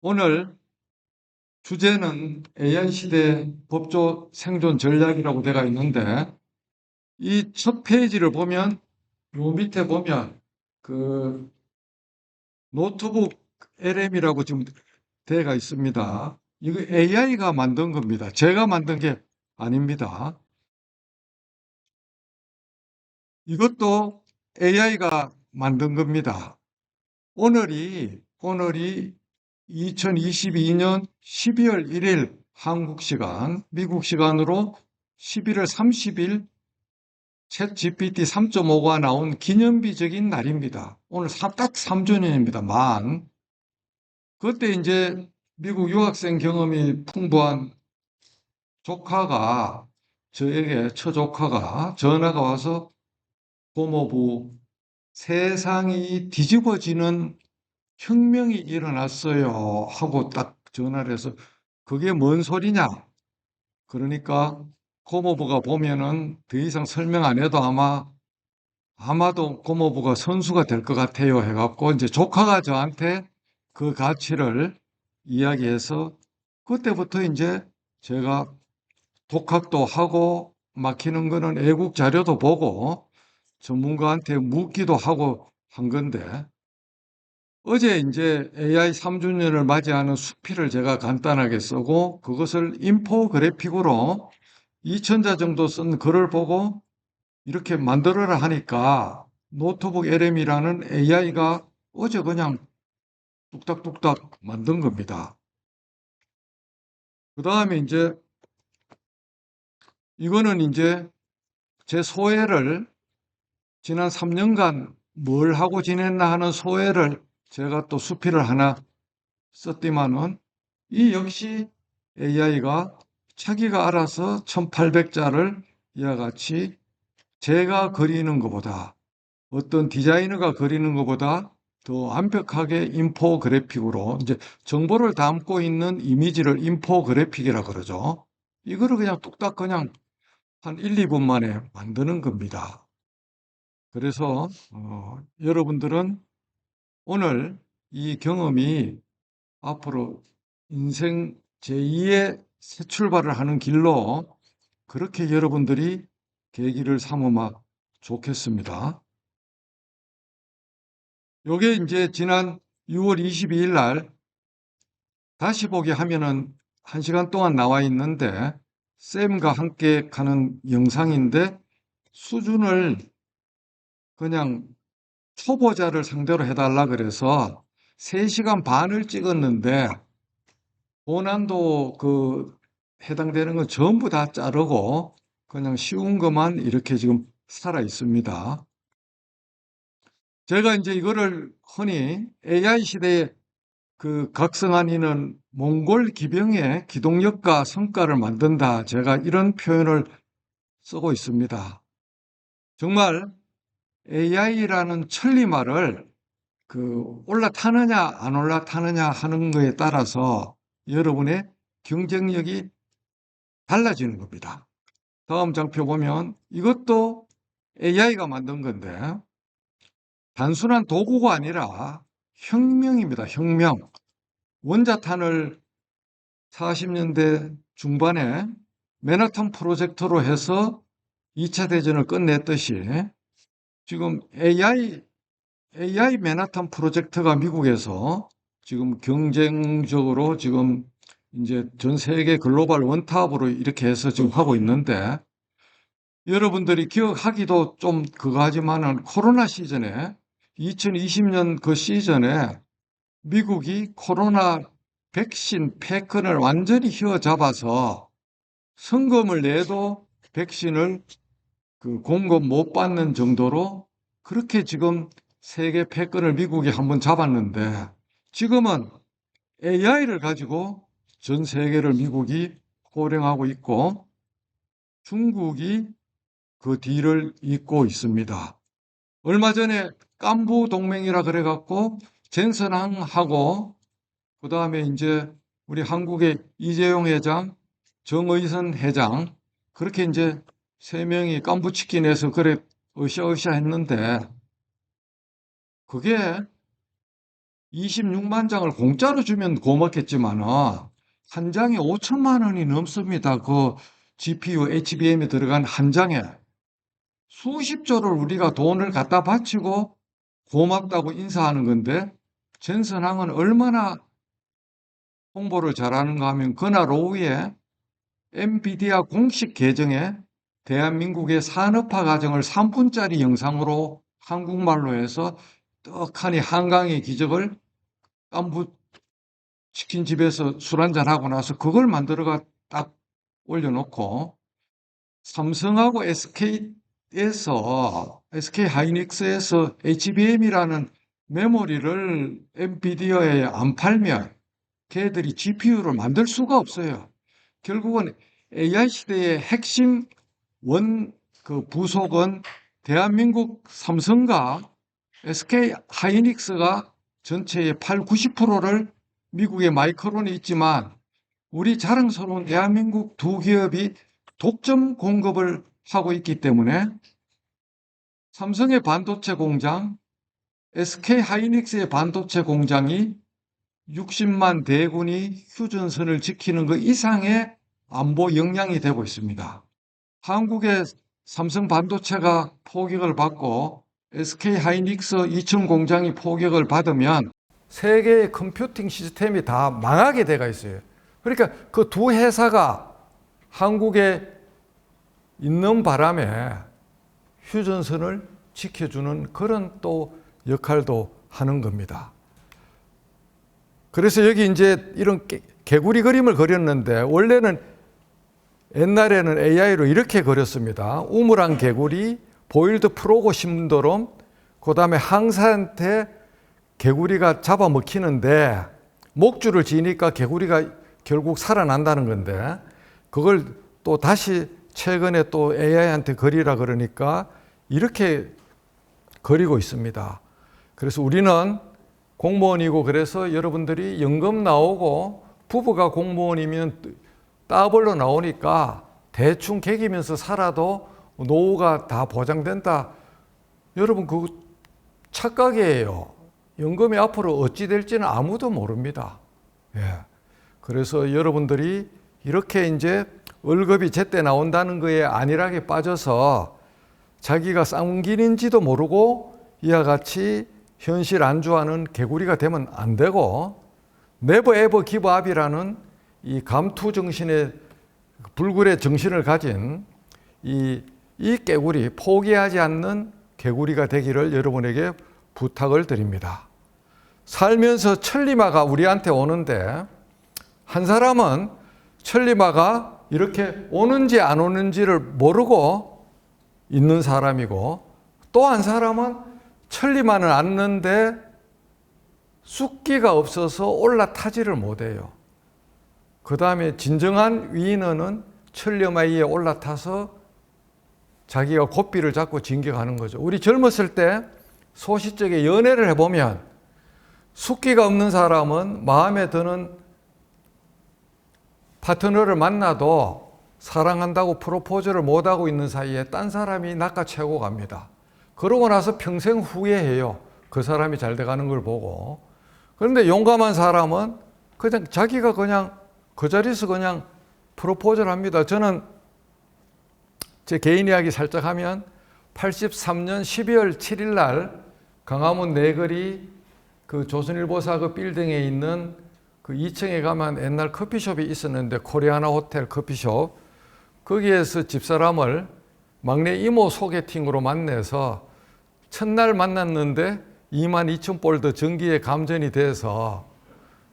오늘 주제는 AI 시대 법조 생존 전략이라고 되어 있는데, 이 첫 페이지를 보면, 요 밑에 보면, 그 노트북 LM이라고 지금 되어 있습니다. 이거 AI가 만든 겁니다. 제가 만든 게 아닙니다. 이것도 AI가 만든 겁니다. 오늘이 2022년 12월 1일 한국 시간, 미국 시간으로 11월 30일 챗 GPT 3.5가 나온 기념비적인 날입니다. 오늘 딱 3주년입니다. 그때 이제 미국 유학생 경험이 풍부한 조카가, 저에게 처조카가 전화가 와서 고모부, 세상이 뒤집어지는 혁명이 일어났어요 하고 딱 전화를 해서, 그게 뭔 소리냐? 그러니까 고모부가 보면은 더 이상 설명 안 해도 아마도 고모부가 선수가 될 것 같아요 해갖고, 이제 조카가 저한테 그 가치를 이야기해서, 그때부터 이제 제가 독학도 하고 막히는 거는 애국 자료도 보고 전문가한테 묻기도 하고 한 건데, 어제 이제 AI 3주년을 맞이하는 수필을 제가 간단하게 쓰고, 그것을 인포그래픽으로 2,000자 정도 쓴 글을 보고 이렇게 만들어라 하니까, 노트북 LM이라는 AI가 어제 그냥 뚝딱뚝딱 만든 겁니다. 그 다음에 이제 이거는 이제 제 소회를, 지난 3년간 뭘 하고 지냈나 하는 소회를 제가 또 수필을 하나 썼더만은, 이 역시 AI가 자기가 알아서 1800자를 이와 같이 제가 그리는 것보다, 어떤 디자이너가 그리는 것보다 더 완벽하게 인포그래픽으로, 이제 정보를 담고 있는 이미지를 인포그래픽이라 그러죠. 이거를 그냥 뚝딱 그냥 한 1, 2분 만에 만드는 겁니다. 그래서 여러분들은 오늘 이 경험이 앞으로 인생 제2의 새 출발을 하는 길로, 그렇게 여러분들이 계기를 삼으면 좋겠습니다. 요게 이제 지난 6월 22일 날 다시 보기 하면은 1시간 동안 나와 있는데, 쌤과 함께 가는 영상인데, 수준을 그냥 초보자를 상대로 해달라 그래서 3시간 반을 찍었는데, 고난도 해당되는 건 전부 다 자르고 그냥 쉬운 것만 이렇게 지금 살아 있습니다. 제가 이제 이거를 흔히 AI 시대에 각성한 이는 몽골 기병의 기동력과 성과를 만든다, 제가 이런 표현을 쓰고 있습니다. 정말 AI라는 천리말을 올라타느냐 안 올라타느냐 하는 거에 따라서 여러분의 경쟁력이 달라지는 겁니다. 다음 장표 보면 이것도 AI가 만든 건데, 단순한 도구가 아니라 혁명입니다. 혁명. 원자탄을 40년대 중반에 맨하탄 프로젝트로 해서 2차 대전을 끝냈듯이, 지금 AI 맨하탄 프로젝트가 미국에서 지금 경쟁적으로 지금 이제 전 세계 글로벌 원탑으로 이렇게 해서 지금 하고 있는데, 여러분들이 기억하기도 좀 그거 하지만은, 코로나 시즌에 2020년 그 시즌에 미국이 코로나 백신 패권을 완전히 휘어잡아서 성금을 내도 백신을 공급 못 받는 정도로, 그렇게 지금 세계 패권을 미국이 한번 잡았는데, 지금은 AI를 가지고 전 세계를 미국이 호령하고 있고, 중국이 그 뒤를 잇고 있습니다. 얼마 전에 깐부 동맹이라 그래갖고 젠선항하고, 그 다음에 이제 우리 한국의 이재용 회장, 정의선 회장, 그렇게 이제 3명이 깐부치킨 해서 그래 으쌰으쌰 했는데, 그게 26만 장을 공짜로 주면 고맙겠지만 한 장에 5천만 원이 넘습니다. 그 GPU, HBM에 들어간 한 장에 수십조를 우리가 돈을 갖다 바치고 고맙다고 인사하는 건데 jensen항은 얼마나 홍보를 잘하는가 하면 그날 오후에 엔비디아 공식 계정에 대한민국의 산업화 과정을 3분짜리 영상으로 한국말로 해서 떡하니 한강의 기적을 깐부 치킨집에서 술 한잔하고 나서 그걸 만들어가 딱 올려놓고 삼성하고 SK 하이닉스에서 HBM이라는 메모리를 엔비디아에 안 팔면 걔들이 GPU를 만들 수가 없어요. 결국은 AI 시대의 핵심 부속은 대한민국 삼성과 SK 하이닉스가 전체의 8, 90%를 미국의 마이크론이 있지만 우리 자랑스러운 대한민국 두 기업이 독점 공급을 하고 있기 때문에 삼성의 반도체 공장, SK 하이닉스의 반도체 공장이 60만 대군이 휴전선을 지키는 그 이상의 안보 역량이 되고 있습니다. 한국의 삼성 반도체가 포격을 받고 SK 하이닉스 이천 공장이 포격을 받으면 세계의 컴퓨팅 시스템이 다 망하게 되어 있어요. 그러니까 그 두 회사가 한국에 있는 바람에 휴전선을 지켜주는 그런 또 역할도 하는 겁니다. 그래서 여기 이제 이런 개구리 그림을 그렸는데 원래는 옛날에는 AI로 이렇게 그렸습니다. 우물안 개구리, 보일드 프로고 신문도롬, 그 다음에 항사한테 개구리가 잡아먹히는데 목줄을 지니까 개구리가 결국 살아난다는 건데 그걸 또 다시 최근에 또 AI한테 그리라 그러니까 이렇게 그리고 있습니다. 그래서 우리는 공무원이고 그래서 여러분들이 연금 나오고 부부가 공무원이면 따블로 나오니까 대충 개기면서 살아도 노후가 다 보장된다. 여러분 그거 착각이에요. 연금이 앞으로 어찌 될지는 아무도 모릅니다. 예. 그래서 여러분들이 이렇게 이제 월급이 제때 나온다는 거에 안일하게 빠져서 자기가 쌍길인지도 모르고 이와 같이 현실 안주하는 개구리가 되면 안 되고 네버 에버 기브 업이라는 이 감투 정신의 불굴의 정신을 가진 이 개구리, 포기하지 않는 개구리가 되기를 여러분에게 부탁을 드립니다. 살면서 천리마가 우리한테 오는데 한 사람은 천리마가 이렇게 오는지 안 오는지를 모르고 있는 사람이고 또 한 사람은 천리마는 왔는데 숫기가 없어서 올라타지를 못해요. 그 다음에 진정한 위인은 천리마 위에 올라타서 자기가 고삐를 잡고 진격하는 거죠. 우리 젊었을 때 소시적에 연애를 해보면 숫기가 없는 사람은 마음에 드는 파트너를 만나도 사랑한다고 프로포즈를 못하고 있는 사이에 딴 사람이 낚아채고 갑니다. 그러고 나서 평생 후회해요. 그 사람이 잘 돼가는 걸 보고. 그런데 용감한 사람은 그냥 자기가 그냥 그 자리에서 그냥 프로포즈를 합니다. 저는 제 개인 이야기 살짝 하면 83년 12월 7일 날 광화문 내거리 그 조선일보사 그 빌딩에 있는 그 2층에 가면 옛날 커피숍이 있었는데 코리아나 호텔 커피숍 거기에서 집사람을 막내 이모 소개팅으로 만나서 첫날 만났는데 22,000볼트 전기에 감전이 돼서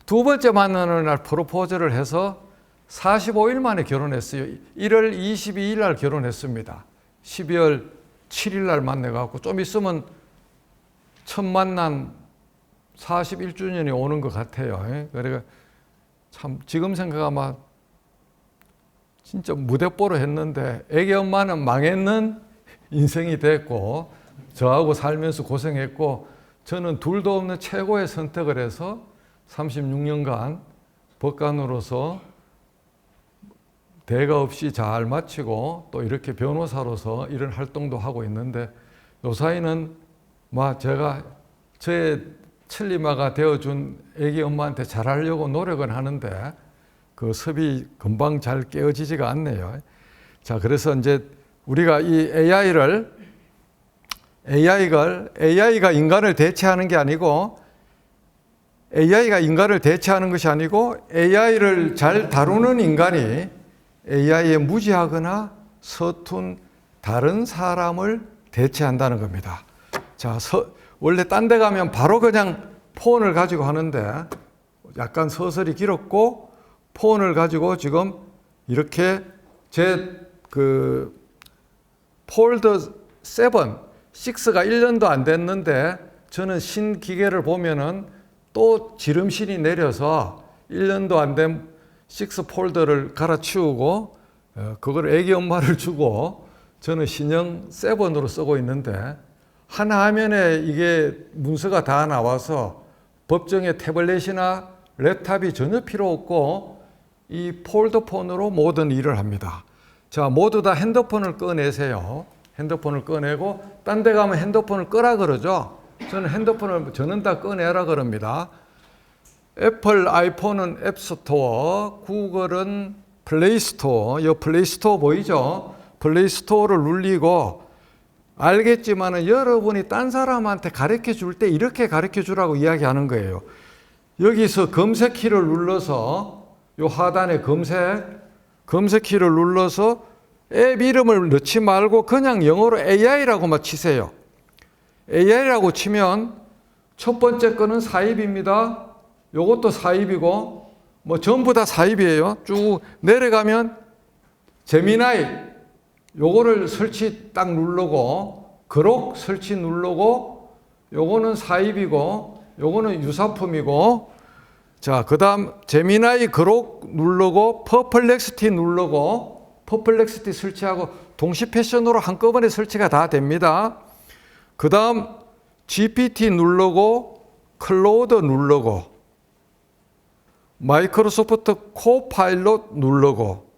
두 번째 만나는 날 프로포즈를 해서 45일 만에 결혼했어요. 1월 22일 날 결혼했습니다. 12월 7일 날 만나갖고 좀 있으면 첫 만남 41주년이 오는 것 같아요. 그러니까 참 지금 생각하면 진짜 무대뽀로 했는데 애기 엄마는 망했는 인생이 됐고 저하고 살면서 고생했고 저는 둘도 없는 최고의 선택을 해서 36년간 법관으로서 대가 없이 잘 마치고 또 이렇게 변호사로서 이런 활동도 하고 있는데 요 사이는 제가 저의 천리마가 되어준 애기 엄마한테 잘하려고 노력은 하는데 그 섭이 금방 잘 깨어지지가 않네요. 자, 그래서 이제 우리가 이 AI가 인간을 대체하는 게 아니고 AI가 인간을 대체하는 것이 아니고 AI를 잘 다루는 인간이 AI에 무지하거나 서툰 다른 사람을 대체한다는 겁니다. 자, 원래 딴 데 가면 바로 그냥 폰을 가지고 하는데 약간 서설이 길었고 폰을 가지고 지금 이렇게 제 그 폴더 7, 6가 1년도 안 됐는데 저는 신기계를 보면은 또 지름신이 내려서 1년도 안 된 6 폴더를 갈아치우고 그걸 애기 엄마를 주고 저는 신형 7으로 쓰고 있는데 한 화면에 이게 문서가 다 나와서 법정에 태블릿이나 랩탑이 전혀 필요 없고 이 폴더폰으로 모든 일을 합니다. 자, 모두 다 핸드폰을 꺼내세요. 핸드폰을 꺼내고 딴 데 가면 핸드폰을 끄라 그러죠. 저는 다 꺼내라 그럽니다. 애플 아이폰은 앱스토어, 구글은 플레이스토어, 이 플레이스토어 보이죠? 플레이스토어를 눌리고 알겠지만은 여러분이 딴 사람한테 가르쳐 줄 때 이렇게 가르쳐 주라고 이야기하는 거예요. 여기서 검색키를 눌러서 요 하단에 검색키를 눌러서 앱 이름을 넣지 말고 그냥 영어로 AI라고만 치세요. AI라고 치면 첫 번째 거는 사입입니다. 요것도 사입이고 뭐 전부 다 사입이에요. 쭉 내려가면 제미나이 요거를 설치 딱 누르고 그록 설치 누르고 요거는 사입이고 요거는 유사품이고 자, 그다음 제미나이 그록 누르고 퍼플렉시티 누르고 퍼플렉시티 설치하고 동시 패션으로 한꺼번에 설치가 다 됩니다. 그다음 GPT 누르고 클로우드 누르고 마이크로소프트 코파일럿 누르고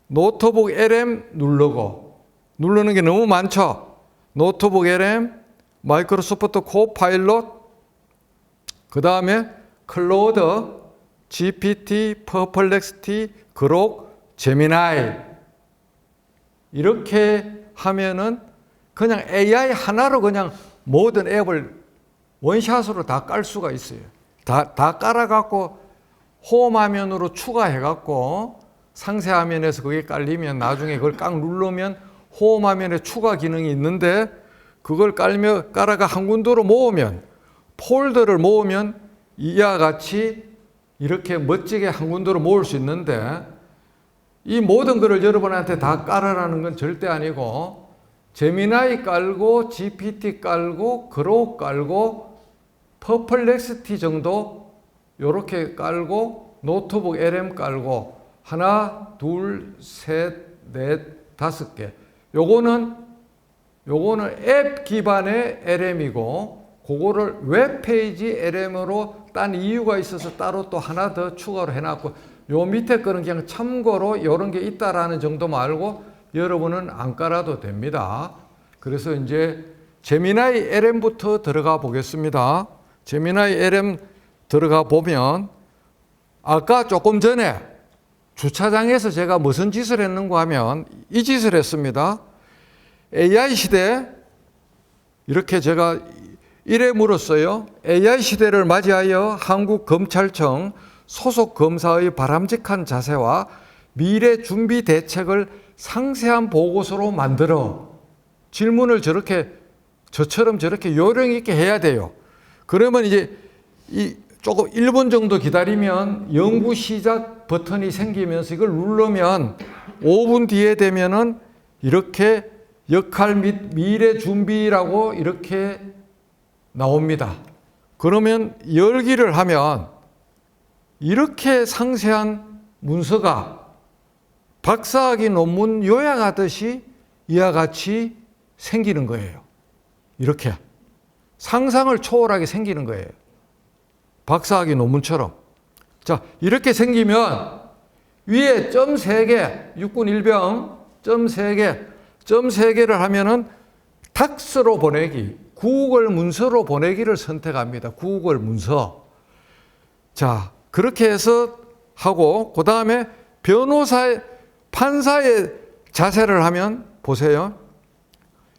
노트북 LM 누르는 게 너무 많죠. 노트북 LM, 마이크로소프트 코파일럿, 그 다음에 클로우드, GPT, 퍼플렉시티, 그록, 제미나이 이렇게 하면은 그냥 AI 하나로 그냥 모든 앱을 원샷으로 다 깔 수가 있어요. 다 깔아갖고 홈 화면으로 추가해갖고 상세 화면에서 그게 깔리면 나중에 그걸 꽉 누르면 홈 화면에 추가 기능이 있는데 그걸 깔아가 한 군데로 모으면 폴더를 모으면 이와 같이 이렇게 멋지게 한 군데로 모을 수 있는데 이 모든 것을 여러분한테 다 깔아라는 건 절대 아니고 제미나이 깔고 GPT 깔고 그록 깔고 퍼플렉시티 정도 요렇게 깔고 노트북 LM 깔고 하나, 둘, 셋, 넷, 5개. 요거는 앱 기반의 LM이고 그거를 웹페이지 LM으로 딴 이유가 있어서 따로 또 하나 더 추가로 해놨고 요 밑에 거는 그냥 참고로 이런 게 있다라는 정도만 알고 여러분은 안 깔아도 됩니다. 그래서 이제 제미나이 LM부터 들어가 보겠습니다. 제미나이 LM 들어가 보면 아까 조금 전에 주차장에서 제가 무슨 짓을 했는가 하면 이 짓을 했습니다. AI 시대 이렇게 제가 이래 물었어요. AI 시대를 맞이하여 한국검찰청 소속 검사의 바람직한 자세와 미래 준비 대책을 상세한 보고서로 만들어. 질문을 저처럼 저렇게 요령 있게 해야 돼요. 그러면 이제 조금 1분 정도 기다리면 연구 시작 버튼이 생기면서 이걸 누르면 5분 뒤에 되면은 이렇게 역할 및 미래 준비라고 이렇게 나옵니다. 그러면 열기를 하면 이렇게 상세한 문서가 박사학위 논문 요약하듯이 이와 같이 생기는 거예요. 이렇게 상상을 초월하게 생기는 거예요. 박사학위 논문처럼. 자, 이렇게 생기면 위에 점 3개, 육군 일병 점 3개, 점 3개를 하면은 닥스로 보내기. 구글 문서로 보내기를 선택합니다. 구글 문서. 자, 그렇게 해서 하고, 그 다음에 판사의 자세를 하면, 보세요.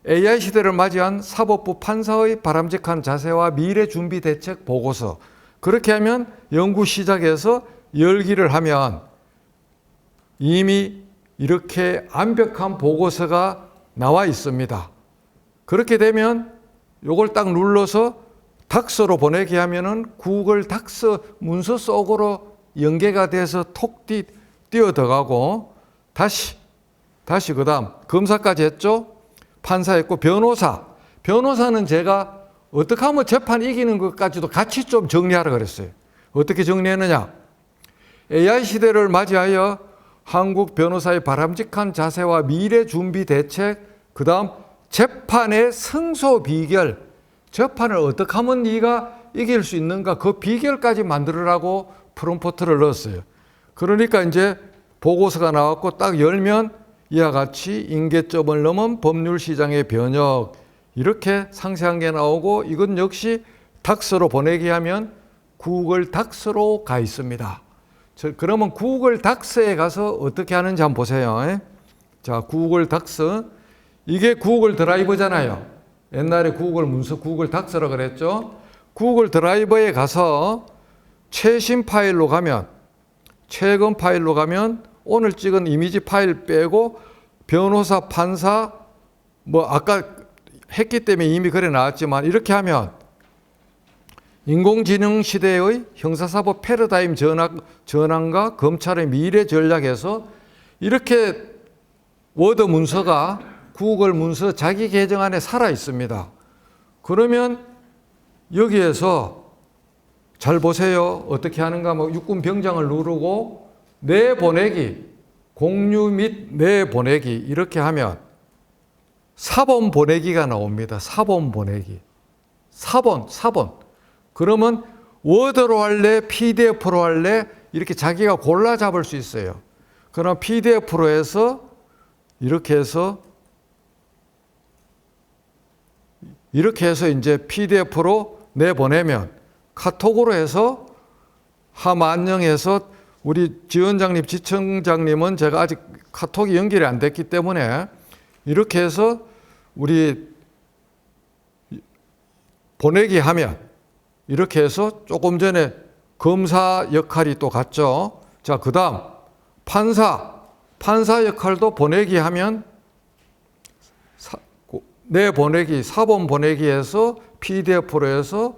AI 시대를 맞이한 사법부 판사의 바람직한 자세와 미래 준비 대책 보고서. 그렇게 하면 연구 시작해서 열기를 하면 이미 이렇게 완벽한 보고서가 나와 있습니다. 그렇게 되면 요걸 딱 눌러서 닥스로 보내기 하면은 구글 닥스 문서 속으로 연계가 돼서 톡 뛰어 들어가고 다시 그 다음 검사까지 했죠. 판사 했고 변호사는 제가 어떻게 하면 재판 이기는 것까지도 같이 좀 정리하라 그랬어요. 어떻게 정리했느냐. AI 시대를 맞이하여 한국 변호사의 바람직한 자세와 미래 준비 대책, 그 다음 재판의 승소 비결, 재판을 어떻게 하면 네가 이길 수 있는가 그 비결까지 만들으라고 프롬프트를 넣었어요. 그러니까 이제 보고서가 나왔고 딱 열면 이와 같이 임계점을 넘은 법률 시장의 변혁 이렇게 상세한 게 나오고 이건 역시 닥스로 보내기 하면 구글 닥스로 가 있습니다. 그러면 구글 닥스에 가서 어떻게 하는지 한번 보세요. 자, 구글 닥스. 이게 구글 드라이브잖아요. 옛날에 구글 문서 구글 닥스라고 그랬죠. 구글 드라이버에 가서 최신 파일로 가면 최근 파일로 가면 오늘 찍은 이미지 파일 빼고 변호사, 판사 뭐 아까 했기 때문에 이미 그래 나왔지만 이렇게 하면 인공지능 시대의 형사사법 패러다임 전환과 검찰의 미래 전략에서 이렇게 워드 문서가 구글 문서 자기 계정 안에 살아 있습니다. 그러면 여기에서 잘 보세요. 어떻게 하는가? 뭐 육군 병장을 누르고 내보내기, 공유 및 내보내기 이렇게 하면 사본 보내기가 나옵니다. 사본 보내기. 사본. 그러면 워드로 할래, PDF로 할래 이렇게 자기가 골라 잡을 수 있어요. 그럼 PDF로 해서 이렇게 해서 이제 PDF로 내보내면 카톡으로 해서 함안녕해서 우리 지원장님, 지청장님은 제가 아직 카톡이 연결이 안 됐기 때문에 이렇게 해서 우리 보내기 하면 이렇게 해서 조금 전에 검사 역할이 또 갔죠. 자, 그 다음 판사 역할도 보내기 하면 내보내기, 사본 보내기 해서 PDF로 해서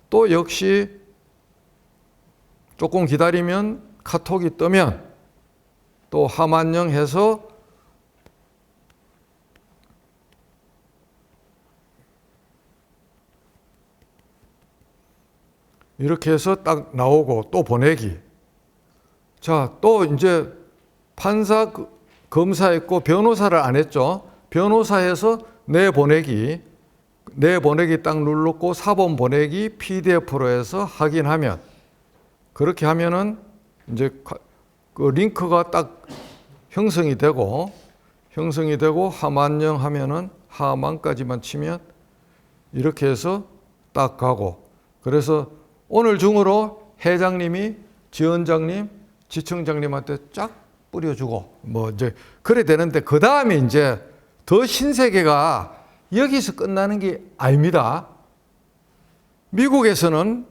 또 역시 조금 기다리면 카톡이 뜨면 또 함안녕 해서 이렇게 해서 딱 나오고 또 보내기. 자, 또 이제 판사, 검사 했고 변호사를 안 했죠. 변호사 해서 내보내기 딱 눌렀고 사본 보내기 PDF로 해서 확인하면 그렇게 하면은 이제 그 링크가 딱 형성이 되고 함안녕 하면은 함안까지만 치면 이렇게 해서 딱 가고 그래서 오늘 중으로 회장님이 지원장님, 지청장님한테 쫙 뿌려주고 뭐 이제 그래 되는데 그 다음에 이제 더 신세계가 여기서 끝나는 게 아닙니다. 미국에서는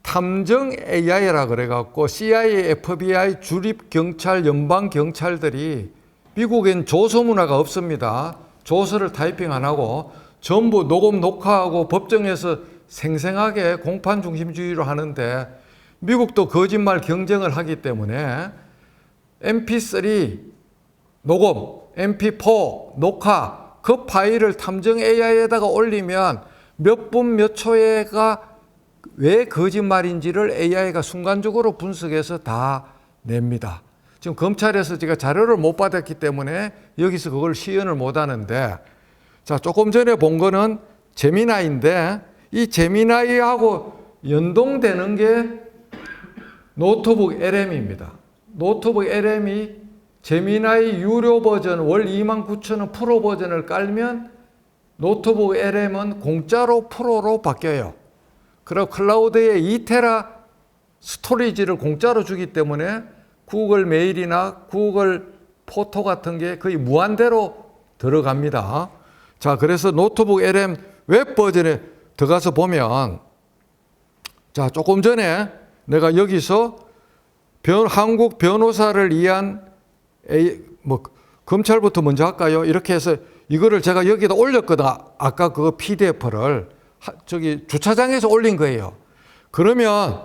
탐정 AI라 그래갖고 CIA, FBI, 주립 경찰, 연방 경찰들이 미국엔 조서 문화가 없습니다. 조서를 타이핑 안 하고 전부 녹음 녹화하고 법정에서 생생하게 공판 중심주의로 하는데 미국도 거짓말 경쟁을 하기 때문에 MP3 녹음, MP4 녹화 그 파일을 탐정 AI에다가 올리면 몇 분 몇 초에가 왜 거짓말인지를 AI가 순간적으로 분석해서 다 냅니다. 지금 검찰에서 제가 자료를 못 받았기 때문에 여기서 그걸 시연을 못 하는데 자, 조금 전에 본 거는 제미나이인데 이 제미나이하고 연동되는 게 노트북 LM입니다. 노트북 LM이 제미나이 유료 버전 월 29,000원 프로 버전을 깔면 노트북 LM은 공짜로 프로로 바뀌어요. 그리고 클라우드에 2테라 스토리지를 공짜로 주기 때문에 구글 메일이나 구글 포토 같은 게 거의 무한대로 들어갑니다. 자, 그래서 노트북 LM 웹 버전에 들어가서 보면, 자, 조금 전에 내가 여기서 한국 변호사를 위한 검찰부터 먼저 할까요? 이렇게 해서 이거를 제가 여기다 올렸거든. 아까 그 PDF를 저기 주차장에서 올린 거예요. 그러면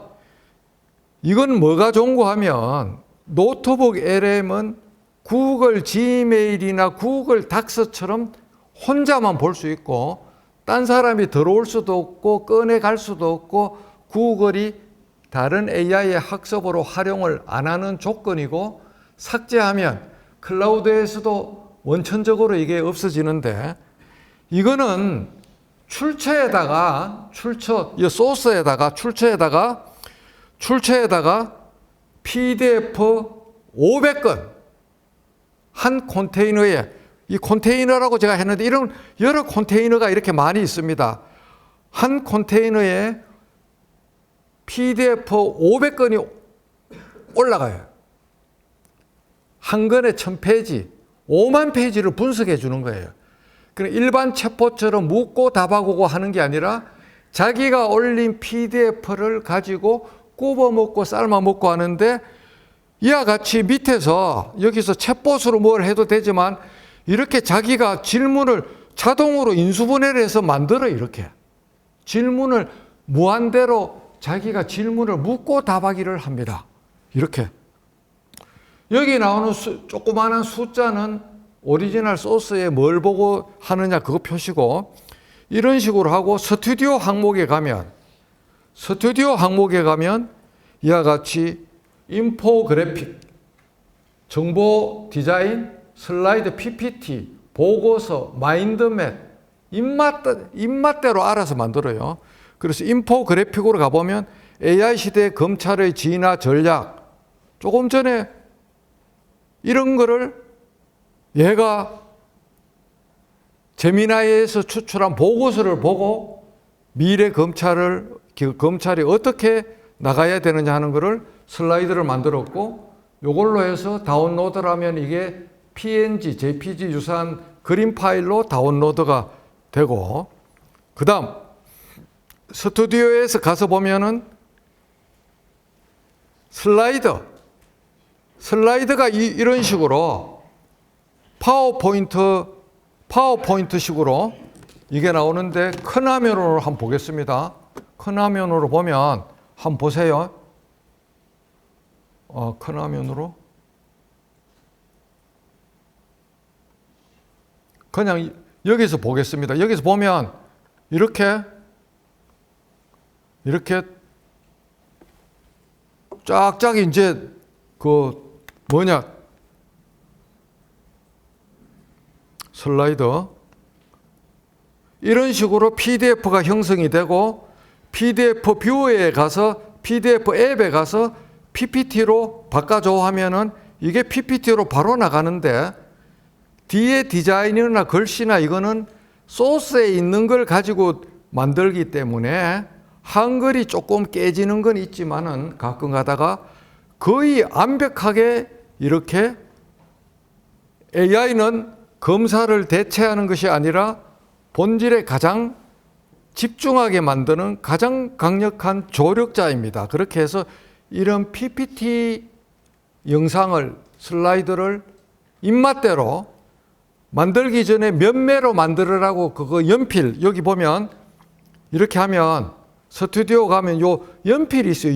이건 뭐가 좋은 거 하면 노트북 LM은 구글 지메일이나 구글 닥스처럼 혼자만 볼 수 있고 딴 사람이 들어올 수도 없고 꺼내 갈 수도 없고 구글이 다른 AI의 학습으로 활용을 안 하는 조건이고 삭제하면 클라우드에서도 원천적으로 이게 없어지는데 이거는 출처에다가 이 소스에다가 출처에다가 PDF 500건 한 컨테이너에 이 컨테이너라고 제가 했는데 이런 여러 컨테이너가 이렇게 많이 있습니다. 한 컨테이너에 PDF 500건이 올라가요. 한 건에 1000페이지, 5만 페이지를 분석해 주는 거예요. 그러니까 일반 챗봇처럼 묻고 답하고 하는 게 아니라 자기가 올린 PDF를 가지고 굽어 먹고 삶아 먹고 하는데 이와 같이 밑에서 여기서 챗봇으로 뭘 해도 되지만 이렇게 자기가 질문을 자동으로 인수분해를 해서 만들어 이렇게 질문을 무한대로 자기가 질문을 묻고 답하기를 합니다. 이렇게 여기 나오는 조그마한 숫자는 오리지널 소스에 뭘 보고 하느냐 그거 표시고 이런 식으로 하고 스튜디오 항목에 가면 이와 같이 인포그래픽, 정보 디자인, 슬라이드 PPT, 보고서, 마인드맵 입맛대로 알아서 만들어요. 그래서 인포그래픽으로 가보면 AI 시대 검찰의 진화 전략 조금 전에 이런 거를 얘가 제미나이에서 추출한 보고서를 보고 미래 검찰이 어떻게 나가야 되느냐 하는 거를 슬라이드를 만들었고 이걸로 해서 다운로드를 하면 이게 PNG, JPG 유사한 그림 파일로 다운로드가 되고 그 다음 스튜디오에서 가서 보면은 슬라이드가 이런 식으로 파워포인트 식으로 이게 나오는데 큰 화면으로 한번 보겠습니다. 큰 화면으로 보면 한번 보세요. 큰 화면으로 그냥 여기서 보겠습니다. 여기서 보면 이렇게 쫙쫙 이제 슬라이드 이런 식으로 PDF가 형성이 되고 PDF 뷰어에 가서 PDF 앱에 가서 PPT로 바꿔줘 하면은 이게 PPT로 바로 나가는데 뒤에 디자인이나 글씨나 이거는 소스에 있는 걸 가지고 만들기 때문에 한글이 조금 깨지는 건 있지만은 가끔 가다가 거의 완벽하게 이렇게 AI는 검사를 대체하는 것이 아니라 본질에 가장 집중하게 만드는 가장 강력한 조력자입니다. 그렇게 해서 이런 PPT 영상을 슬라이드를 입맛대로 만들기 전에 몇 매로 만들으라고 그거 연필 여기 보면 이렇게 하면 스튜디오 가면 요 연필이 있어요.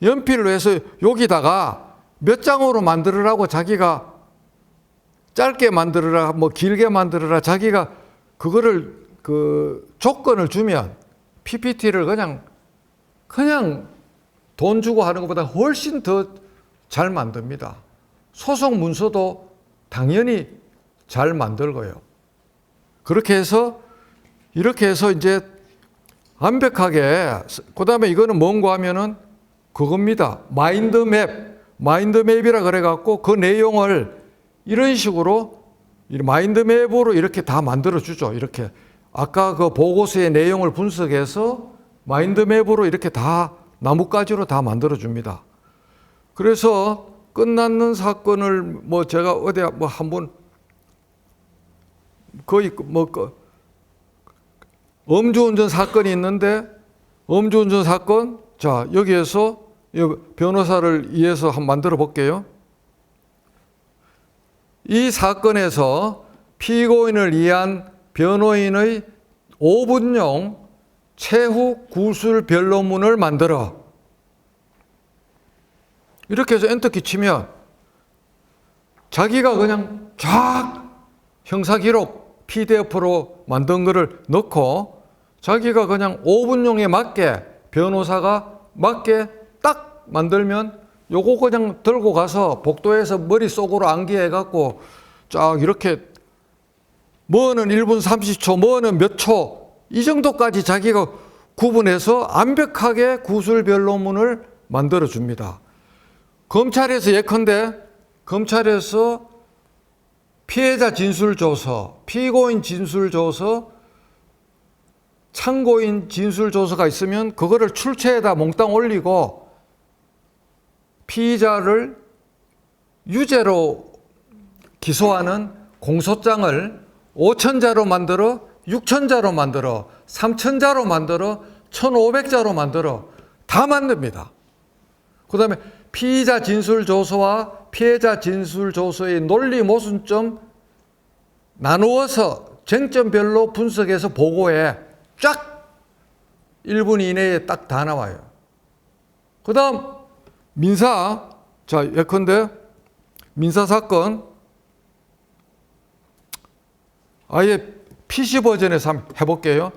연필로 해서 여기다가 몇 장으로 만들으라고 자기가 짧게 만들어라 뭐 길게 만들어라 자기가 그거를 그 조건을 주면 PPT를 그냥 돈 주고 하는 것보다 훨씬 더 잘 만듭니다. 소송 문서도 당연히 잘 만들고요. 이렇게 해서 이제 완벽하게 그 다음에 이거는 뭔가 하면은 그겁니다. 마인드맵이라 그래갖고 그 내용을 이런 식으로 마인드맵으로 이렇게 다 만들어주죠. 이렇게 아까 그 보고서의 내용을 분석해서 마인드맵으로 이렇게 다 나뭇가지로 다 만들어줍니다. 그래서 끝났는 사건을 뭐 제가 어디 뭐 한번 거의 뭐 음주운전 사건이 있는데 음주운전 사건 자 여기에서 변호사를 위해서 한번 만들어 볼게요. 이 사건에서 피고인을 위한 변호인의 5분용 최후 구술 변론문을 만들어. 이렇게 해서 엔터키 치면 자기가 그냥 쫙 형사기록 PDF로 만든 거를 넣고 자기가 그냥 5분용에 맞게 변호사가 맞게 딱 만들면 요거 그냥 들고 가서 복도에서 머릿속으로 암기해갖고 쫙 이렇게 뭐는 1분 30초, 뭐는 몇 초 이 정도까지 자기가 구분해서 완벽하게 구술 변론문을 만들어 줍니다. 검찰에서 예컨대 검찰에서 피해자 진술조서, 피고인 진술조서, 참고인 진술조서가 있으면 그거를 출처에다 몽땅 올리고 피의자를 유죄로 기소하는 공소장을 5,000자로 만들어 6,000자로 만들어 3,000자로 만들어 1,500자로 만들어 다 만듭니다. 그 다음에 피의자 진술조서와 피해자 진술조서의 논리 모순점 나누어서 쟁점별로 분석해서 보고해 쫙 1분 이내에 딱 다 나와요. 그 다음 민사 자 예컨대 민사사건 아예 PC 버전에서 한번 해볼게요.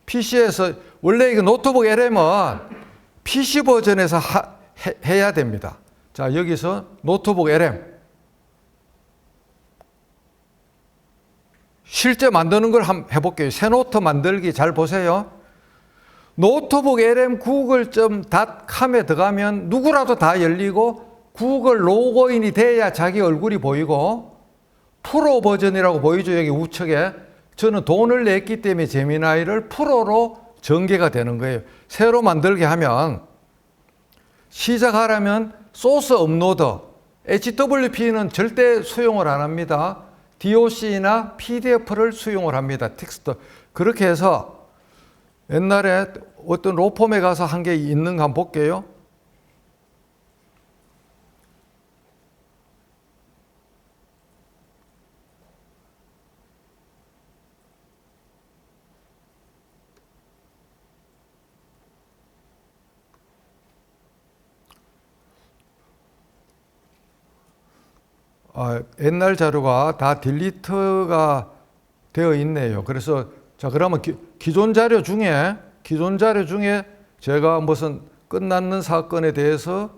PC에서 원래 이거 노트북 LM은 PC 버전에서 해야 됩니다. 자 여기서 노트북 LM 실제 만드는 걸 한번 해볼게요. 새 노트 만들기 잘 보세요. 노트북 LM google.com에 들어가면 누구라도 다 열리고 구글 로그인이 돼야 자기 얼굴이 보이고 프로 버전이라고 보이죠. 여기 우측에 저는 돈을 냈기 때문에 제미나이를 프로로 전개가 되는 거예요. 새로 만들게 하면 시작하려면 소스 업로드 HWP는 절대 수용을 안 합니다. DOC나 PDF를 수용을 합니다. 텍스트 그렇게 해서 옛날에 어떤 로펌에 가서 한 게 있는가 한번 볼게요. 옛날 자료가 다 딜리트가 되어 있네요. 그래서 자 그러면 기존 자료 중에 제가 무슨 끝났는 사건에 대해서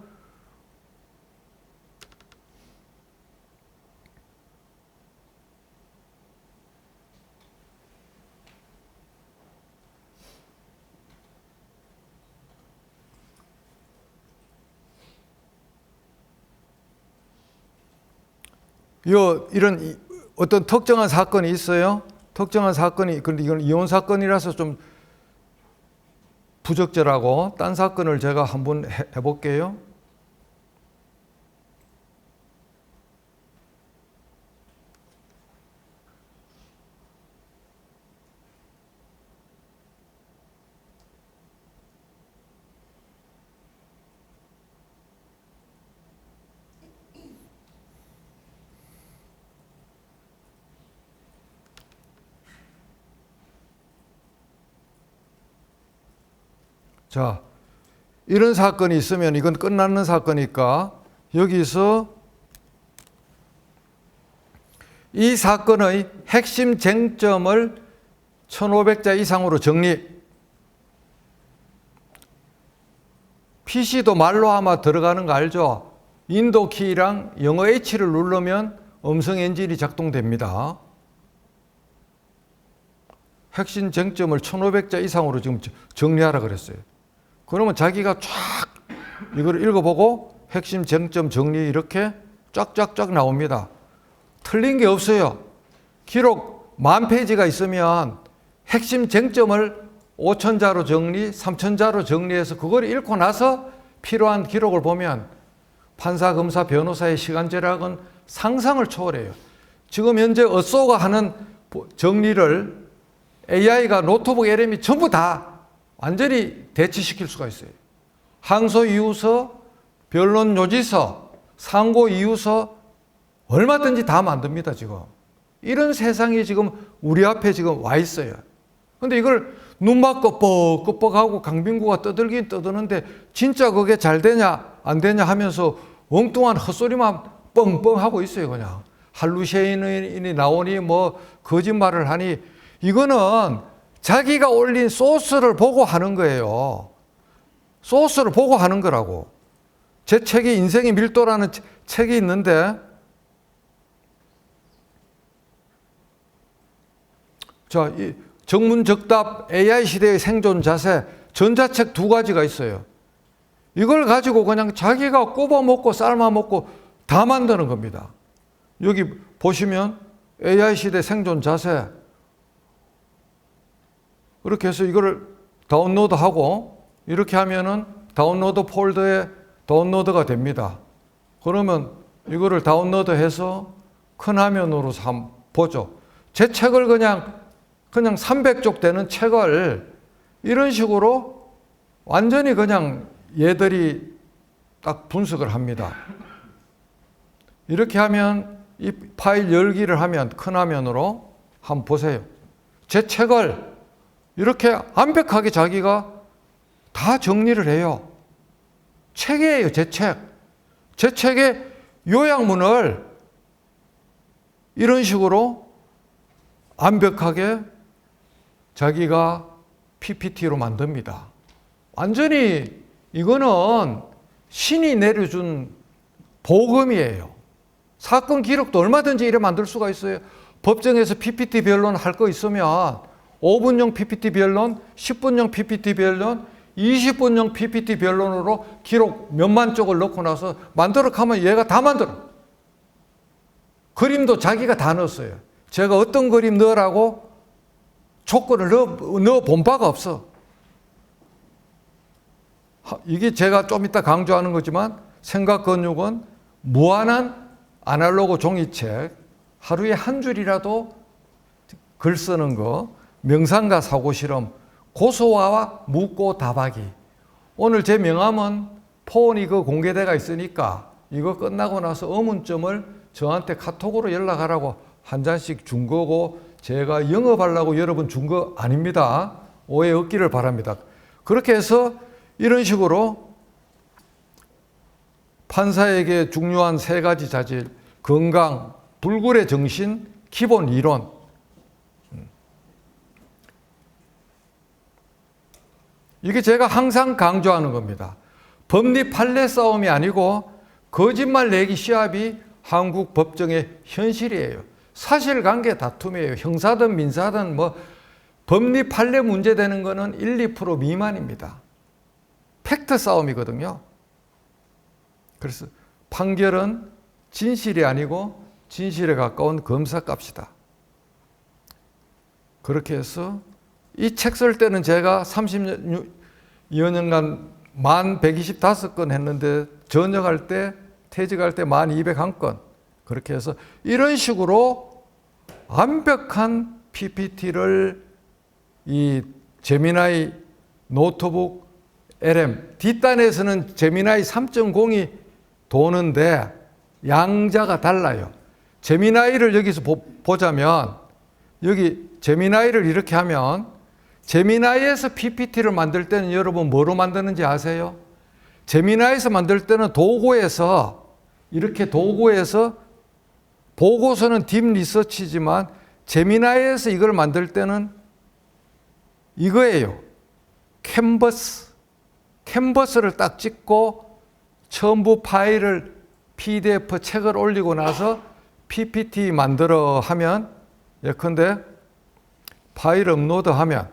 이런 어떤 특정한 사건이 있어요. 특정한 사건이 근데 이건 이혼 사건이라서 좀 부적절하고 딴 사건을 제가 한번 해볼게요. 자, 이런 사건이 있으면 이건 끝나는 사건이니까 여기서 이 사건의 핵심 쟁점을 1,500자 이상으로 정리. PC도 말로 아마 들어가는 거 알죠? 인도 키랑 영어 H를 누르면 음성 엔진이 작동됩니다. 핵심 쟁점을 1,500자 이상으로 지금 정리하라 그랬어요. 그러면 자기가 쫙 이걸 읽어보고 핵심 쟁점 정리 이렇게 쫙쫙쫙 나옵니다. 틀린 게 없어요. 기록 10,000페이지가 있으면 핵심 쟁점을 5,000자로 정리, 3,000자로 정리해서 그걸 읽고 나서 필요한 기록을 보면 판사, 검사, 변호사의 시간 절약은 상상을 초월해요. 지금 현재 어쏘가 하는 정리를 AI가 노트북 LM이 전부 다 완전히 대체시킬 수가 있어요. 항소 이유서, 변론 요지서, 상고 이유서 얼마든지 다 만듭니다, 지금. 이런 세상이 지금 우리 앞에 지금 와 있어요. 근데 이걸 눈 맞고 뻑뻑하고 강빙구가 떠들긴 떠드는데 진짜 그게 잘 되냐 안 되냐 하면서 엉뚱한 헛소리만 뻥뻥 하고 있어요, 그냥. 할루시인이 나오니 뭐 거짓말을 하니 이거는 자기가 올린 소스를 보고 하는 거예요. 소스를 보고 하는 거라고. 제 책이 인생의 밀도라는 책이 있는데 자, 이 정문적답 AI 시대의 생존 자세 전자책 2가지가 있어요. 이걸 가지고 그냥 자기가 굽어 먹고 삶아 먹고 다 만드는 겁니다. 여기 보시면 AI 시대 생존 자세 이렇게 해서 이거를 다운로드하고 이렇게 하면은 다운로드 폴더에 다운로드가 됩니다. 그러면 이거를 다운로드해서 큰 화면으로 한번 보죠. 제 책을 그냥 300쪽 되는 책을 이런 식으로 완전히 그냥 얘들이 딱 분석을 합니다. 이렇게 하면 이 파일 열기를 하면 큰 화면으로 한번 보세요. 제 책을 이렇게 완벽하게 자기가 다 정리를 해요. 책이에요, 제 책. 제 책의 요약문을 이런 식으로 완벽하게 자기가 PPT로 만듭니다. 완전히 이거는 신이 내려준 복음이에요. 사건 기록도 얼마든지 이래 만들 수가 있어요. 법정에서 PPT 변론 할 거 있으면 5분용 PPT 변론, 10분용 PPT 변론, 20분용 PPT 변론으로 기록 몇만 쪽을 넣고 나서 만들어 가면 얘가 다 만들어. 그림도 자기가 다 넣었어요. 제가 어떤 그림 넣으라고 조건을 넣어 본 바가 없어. 이게 제가 좀 이따 강조하는 거지만 생각 근육은 무한한 아날로그 종이책, 하루에 한 줄이라도 글 쓰는 거, 명상과 사고실험, 고소와 묻고 답하기. 오늘 제 명함은 폰 이거 공개돼가 있으니까 이거 끝나고 나서 의문점을 저한테 카톡으로 연락하라고 한 잔씩 준 거고 제가 영업하려고 여러분 준 거 아닙니다. 오해 없기를 바랍니다. 그렇게 해서 이런 식으로 판사에게 중요한 3가지 자질, 건강, 불굴의 정신, 기본 이론. 이게 제가 항상 강조하는 겁니다. 법리 판례 싸움이 아니고 거짓말 내기 시합이 한국 법정의 현실이에요. 사실관계 다툼이에요. 형사든 민사든 뭐 법리 판례 문제되는 거는 1, 2% 미만입니다. 팩트 싸움이거든요. 그래서 판결은 진실이 아니고 진실에 가까운 검사값이다. 그렇게 해서 이 책 쓸 때는 제가 30여 년간 1125건 했는데 전역할 때 퇴직할 때 1201건 그렇게 해서 이런 식으로 완벽한 PPT를 이 제미나이 노트북 LM 뒷단에서는 제미나이 3.0이 도는데 양자가 달라요. 제미나이를 여기서 보자면 여기 제미나이를 이렇게 하면 제미나이에서 PPT를 만들 때는 여러분 뭐로 만드는지 아세요? 제미나이에서 만들 때는 도구에서 이렇게 도구에서 보고서는 딥 리서치지만 제미나이에서 이걸 만들 때는 이거예요. 캔버스를 딱 찍고 첨부 파일을 PDF 책을 올리고 나서 PPT 만들어 하면 예컨대 파일 업로드 하면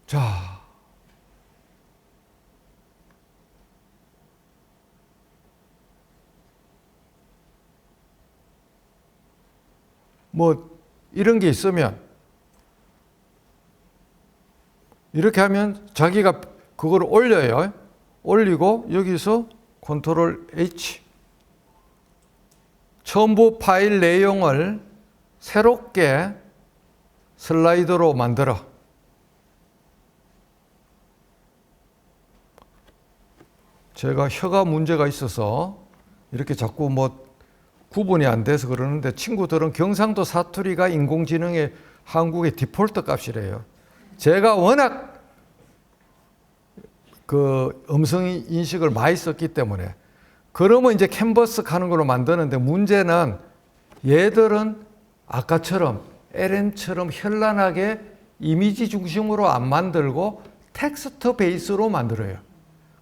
자 뭐 이런 게 있으면 이렇게 하면 자기가 그걸 올려요. 올리고 여기서 컨트롤 H 첨부 파일 내용을 새롭게 슬라이드로 만들어. 제가 혀가 문제가 있어서 이렇게 자꾸 뭐 구분이 안 돼서 그러는데 친구들은 경상도 사투리가 인공지능의 한국의 디폴트 값이래요. 제가 워낙 그 음성 인식을 많이 썼기 때문에 그러면 이제 캔버스 하는 걸로 만드는데 문제는 얘들은 아까처럼 LM처럼 현란하게 이미지 중심으로 안 만들고 텍스트 베이스로 만들어요.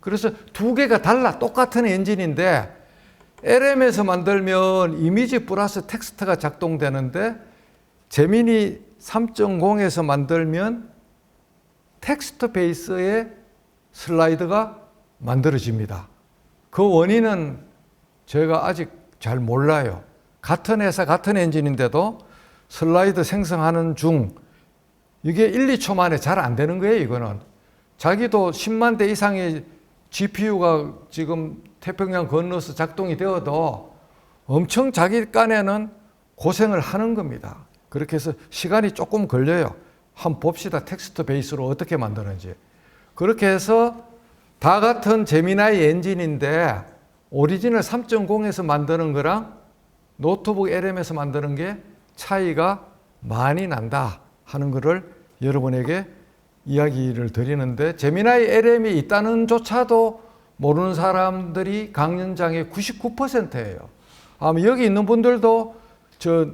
그래서 두 개가 달라. 똑같은 엔진인데 LM에서 만들면 이미지 플러스 텍스트가 작동되는데 제미니 3.0에서 만들면 텍스트 베이스의 슬라이드가 만들어집니다. 그 원인은 제가 아직 잘 몰라요. 같은 회사 같은 엔진인데도 슬라이드 생성하는 중 이게 1, 2초 만에 잘 안 되는 거예요. 이거는 자기도 10만 대 이상의 GPU가 지금 태평양 건너서 작동이 되어도 엄청 자기 깐에는 고생을 하는 겁니다. 그렇게 해서 시간이 조금 걸려요. 한번 봅시다. 텍스트 베이스로 어떻게 만드는지. 그렇게 해서 다 같은 제미나이 엔진인데 오리지널 3.0에서 만드는 거랑 노트북 LM에서 만드는 게 차이가 많이 난다 하는 거를 여러분에게 이야기를 드리는데 제미나이 LM이 있다는 조차도 모르는 사람들이 강연장의 99%예요. 아마 여기 있는 분들도 저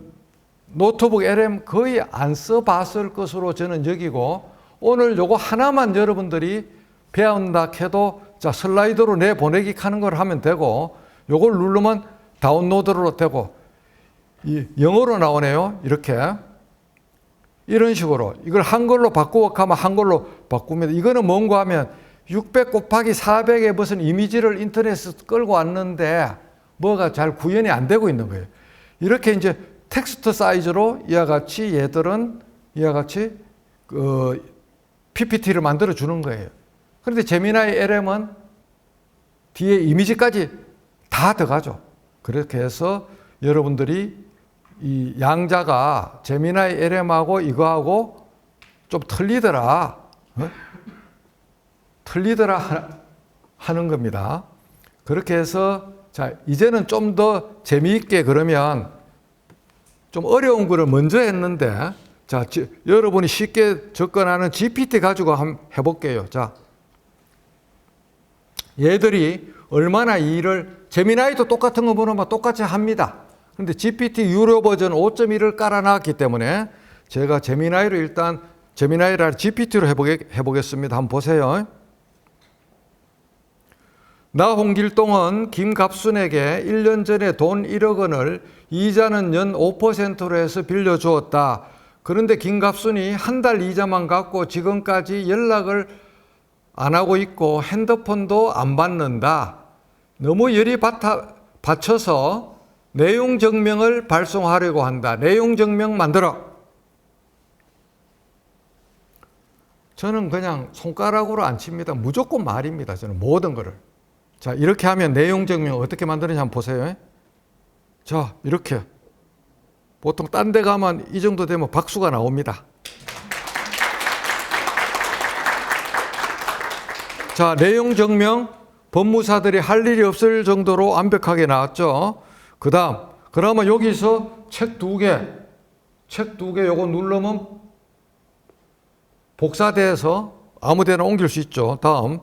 노트북 LM 거의 안 써봤을 것으로 저는 여기고 오늘 요거 하나만 여러분들이 배운다 해도 자 슬라이드로 내보내기 하는 걸 하면 되고 요걸 누르면 다운로드로 되고 이 영어로 나오네요. 이렇게 이런 식으로 이걸 한글로 바꾸고 하면 한글로 바꿉니다. 이거는 뭔가 하면 600 곱하기 400의 무슨 이미지를 인터넷에서 끌고 왔는데 뭐가 잘 구현이 안 되고 있는 거예요. 이렇게 이제 텍스트 사이즈로 이와 같이 얘들은 이와 같이 PPT를 만들어 주는 거예요. 그런데 제미나이 LM은 뒤에 이미지까지 다 들어가죠. 그렇게 해서 여러분들이 이 양자가 제미나이 LM하고 이거하고 좀 틀리더라. 틀리더라 하는 겁니다. 그렇게 해서 자 이제는 좀 더 재미있게 그러면 좀 어려운 거를 먼저 했는데 자 여러분이 쉽게 접근하는 GPT 가지고 한번 해볼게요. 자 얘들이 얼마나 이 일을 제미나이도 똑같은 거 보면 똑같이 합니다. 그런데 GPT 유료 버전 5.1을 깔아놨기 때문에 제가 제미나이로 일단 제미나이라 GPT로 해보겠습니다. 한번 보세요. 나 홍길동은 김갑순에게 1년 전에 돈 1억 원을 이자는 연 5%로 해서 빌려주었다. 그런데 김갑순이 한 달 이자만 갚고 지금까지 연락을 안 하고 있고 핸드폰도 안 받는다. 너무 열이 받쳐서 내용 증명을 발송하려고 한다. 내용 증명 만들어. 저는 그냥 손가락으로 안 칩니다. 무조건 말입니다. 저는 모든 거를. 자, 이렇게 하면 내용 증명 어떻게 만드는지 한번 보세요. 자, 이렇게. 보통 딴 데 가면 이 정도 되면 박수가 나옵니다. 자, 내용 증명 법무사들이 할 일이 없을 정도로 완벽하게 나왔죠. 그러면 여기서 책 두 개 요거 누르면 복사돼서 아무 데나 옮길 수 있죠. 다음.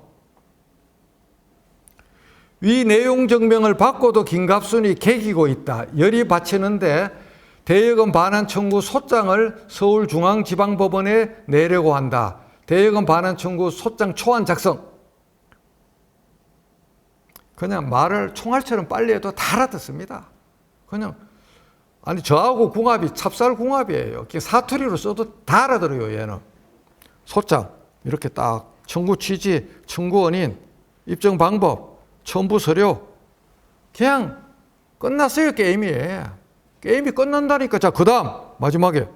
위 내용 증명을 받고도 김갑순이 개기고 있다. 열이 받치는데 대여금 반환 청구 소장을 서울중앙지방법원에 내려고 한다. 대여금 반환 청구 소장 초안 작성. 그냥 말을 총알처럼 빨리 해도 다 알아듣습니다. 그냥 아니 저하고 궁합이 찹쌀궁합이에요. 사투리로 써도 다 알아들어요. 얘는. 소장 이렇게 딱 청구 취지, 청구 원인, 입증 방법, 첨부 서류 그냥 끝났어요. 게임이. 게임이 끝난다니까. 자, 그 다음 마지막에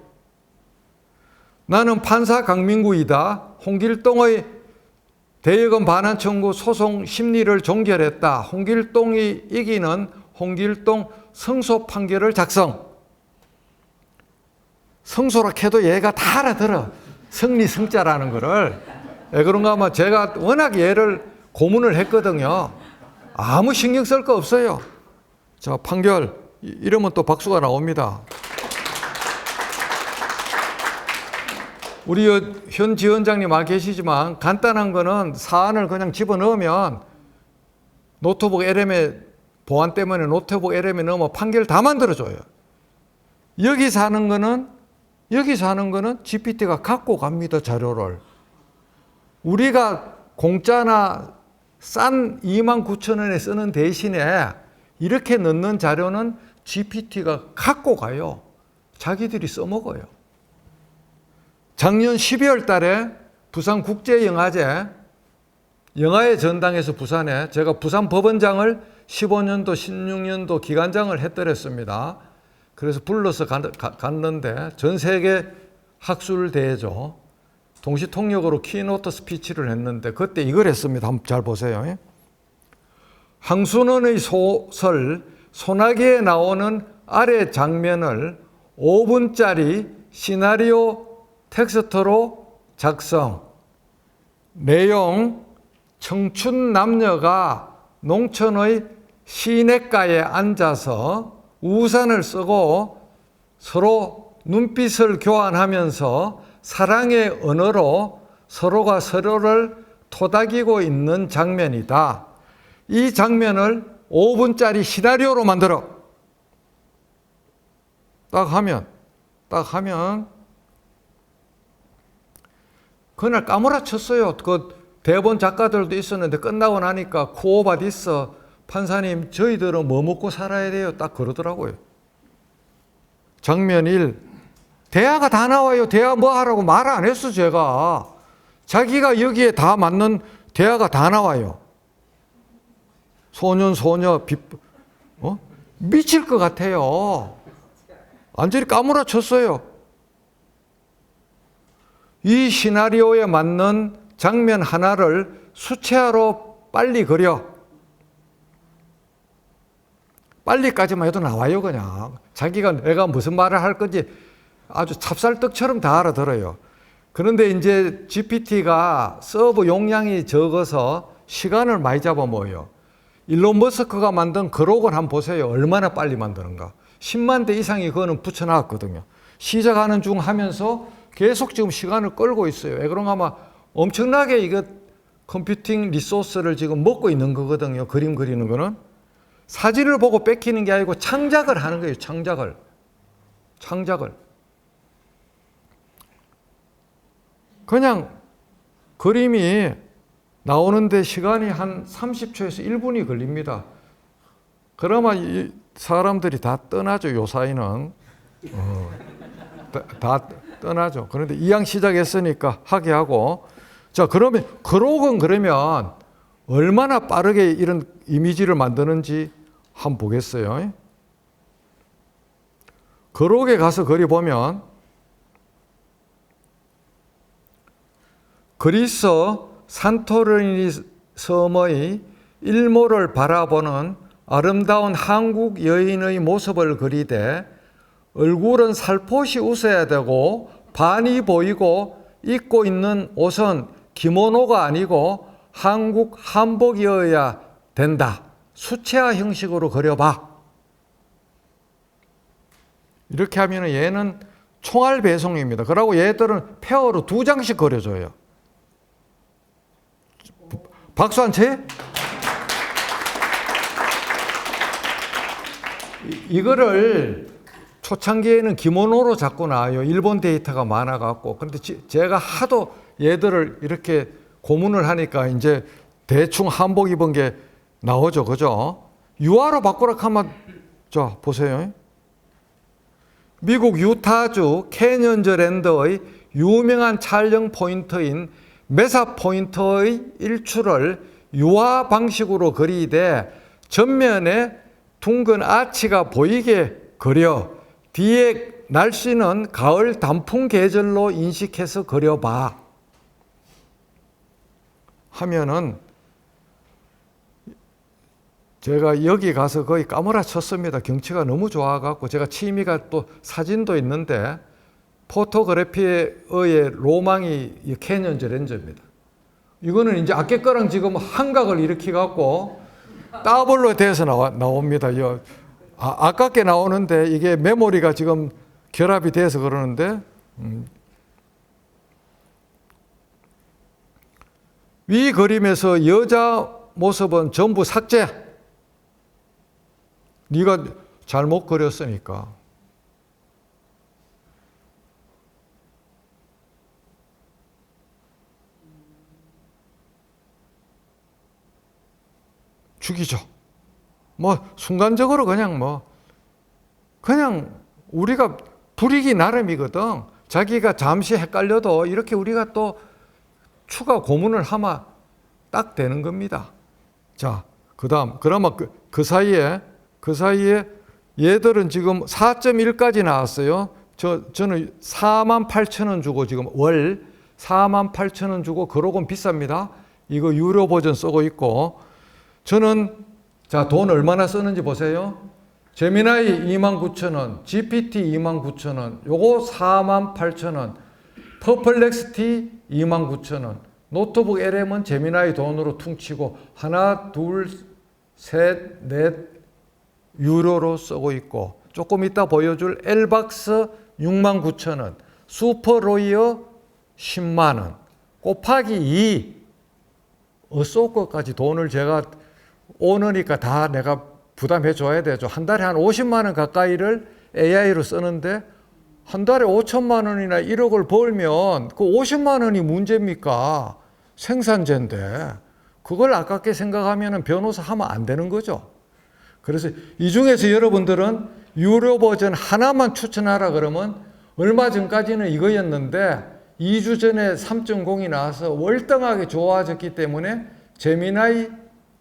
나는 판사 강민구이다. 홍길동의 대여금 반환 청구 소송 심리를 종결했다. 홍길동이 이기는 홍길동 승소 판결을 작성. 승소라 해도 얘가 다 알아들어. 승리 승자라는 거를. 왜 그런가 하면 제가 워낙 얘를 고문을 했거든요. 아무 신경 쓸 거 없어요. 자, 판결 이러면 또 박수가 나옵니다. 우리 현 지원장님 와 계시지만 간단한 거는 사안을 그냥 집어넣으면 노트북 LM에 보안 때문에 노트북 LM에 넣으면 판결 다 만들어줘요. 여기서 하는 거는 GPT가 갖고 갑니다. 자료를. 우리가 공짜나 싼 29,000원에 쓰는 대신에 이렇게 넣는 자료는 GPT가 갖고 가요. 자기들이 써먹어요. 작년 12월 달에 부산국제영화제 영화의 전당에서 부산에 제가 부산 법원장을 15년도, 16년도 기관장을 했더랬습니다. 그래서 불러서 갔는데 전 세계 학술대회죠. 동시통역으로 키노트 스피치를 했는데 그때 이걸 했습니다. 한번 잘 보세요. 황순원의 소설 소나기에 나오는 아래 장면을 5분짜리 시나리오 텍스트로 작성. 내용, 청춘 남녀가 농촌의 시냇가에 앉아서 우산을 쓰고 서로 눈빛을 교환하면서 사랑의 언어로 서로가 서로를 토닥이고 있는 장면이다. 이 장면을 5분짜리 시나리오로 만들어. 딱 하면 그날 까무라쳤어요. 그 대본 작가들도 있었는데 끝나고 나니까 쿠오바디스 판사님 저희들은 뭐 먹고 살아야 돼요. 딱 그러더라고요. 장면 1 대화가 다 나와요. 대화 뭐 하라고 말 안 했어 제가. 자기가 여기에 다 맞는 대화가 다 나와요. 소년 소녀 미칠 것 같아요. 완전히 까무라쳤어요. 이 시나리오에 맞는 장면 하나를 수채화로 빨리 그려. 빨리까지만 해도 나와요 그냥. 자기가 내가 무슨 말을 할 건지 아주 찹쌀떡처럼 다 알아들어요. 그런데 이제 GPT가 서버 용량이 적어서 시간을 많이 잡아먹어요. 일론 머스크가 만든 그록을 한번 보세요. 얼마나 빨리 만드는가. 10만 대 이상이 그거는 붙여놨거든요. 시작하는 중 하면서 계속 지금 시간을 끌고 있어요. 왜 그런가 하면 엄청나게 이거 컴퓨팅 리소스를 지금 먹고 있는 거거든요. 그림 그리는 거는. 사진을 보고 뺏기는 게 아니고 창작을 하는 거예요. 창작을. 그냥 그림이 나오는데 시간이 한 30초에서 1분이 걸립니다. 그러면 이 사람들이 다 떠나죠. 요 사이는. 다 떠나죠. 그런데 이왕 시작했으니까 하게 하고. 자, 그러면 그록은 그러면 얼마나 빠르게 이런 이미지를 만드는지 한번 보겠어요. 그록에 가서 그리 보면 그리스 산토리니 섬의 일몰을 바라보는 아름다운 한국 여인의 모습을 그리되 얼굴은 살포시 웃어야 되고 반이 보이고 입고 있는 옷은 기모노가 아니고 한국 한복이어야 된다. 수채화 형식으로 그려봐. 이렇게 하면 얘는 총알 배송입니다. 그러고 얘들은 페어로 2장씩 그려줘요. 박수 한 채? 이거를 초창기에는 기모노로 자꾸 나와요. 일본 데이터가 많아갖고. 그런데 제가 하도 얘들을 이렇게 고문을 하니까 이제 대충 한복 입은 게 나오죠. 그죠? 유화로 바꾸라 하면, 자, 보세요. 미국 유타주 캐년즈랜드의 유명한 촬영 포인트인 메사 포인트의 일출을 유화 방식으로 그리되 전면에 둥근 아치가 보이게 그려. 뒤에 날씨는 가을 단풍 계절로 인식해서 그려봐. 하면은 제가 여기 가서 거의 까무라쳤습니다. 경치가 너무 좋아갖고 제가 취미가 또 사진도 있는데 포토그래피의 로망이 캐년즈 렌즈입니다. 이거는 이제 아까 거랑 지금 한각을 일으켜갖고 더블로 돼서 나옵니다. 아깝게 나오는데 이게 메모리가 지금 결합이 돼서 그러는데 위 그림에서 여자 모습은 전부 삭제. 네가 잘못 그렸으니까. 죽이죠. 순간적으로 그냥 우리가 부리기 나름이거든. 자기가 잠시 헷갈려도 이렇게 우리가 또 추가 고문을 하면 딱 되는 겁니다. 자, 그다음 그러면 그 사이에 얘들은 지금 4.1까지 나왔어요. 저는 48,000원 주고 지금 월 48,000원 주고 그러곤 비쌉니다. 이거 유료 버전 쓰고 있고 저는 자, 돈 얼마나 쓰는지 보세요. 제미나이 29,000원, GPT 29,000원, 요거 48,000원, 퍼플렉스티 29,000원, 노트북 LM은 제미나이 돈으로 퉁치고 하나, 둘, 셋, 넷 유료로 쓰고 있고 조금 이따 보여줄 엘박스 69,000원, 슈퍼로이어 10만원, 곱하기 2 어쏘거까지 돈을 제가 오너니까 다 내가 부담해 줘야 되죠. 한 달에 한 50만 원 가까이를 AI로 쓰는데 한 달에 5천만 원이나 1억을 벌면 그 50만 원이 문제입니까? 생산재인데 그걸 아깝게 생각하면 변호사 하면 안 되는 거죠. 그래서 이 중에서 여러분들은 유료 버전 하나만 추천하라 그러면 얼마 전까지는 이거였는데 2주 전에 3.0이 나와서 월등하게 좋아졌기 때문에 제미나이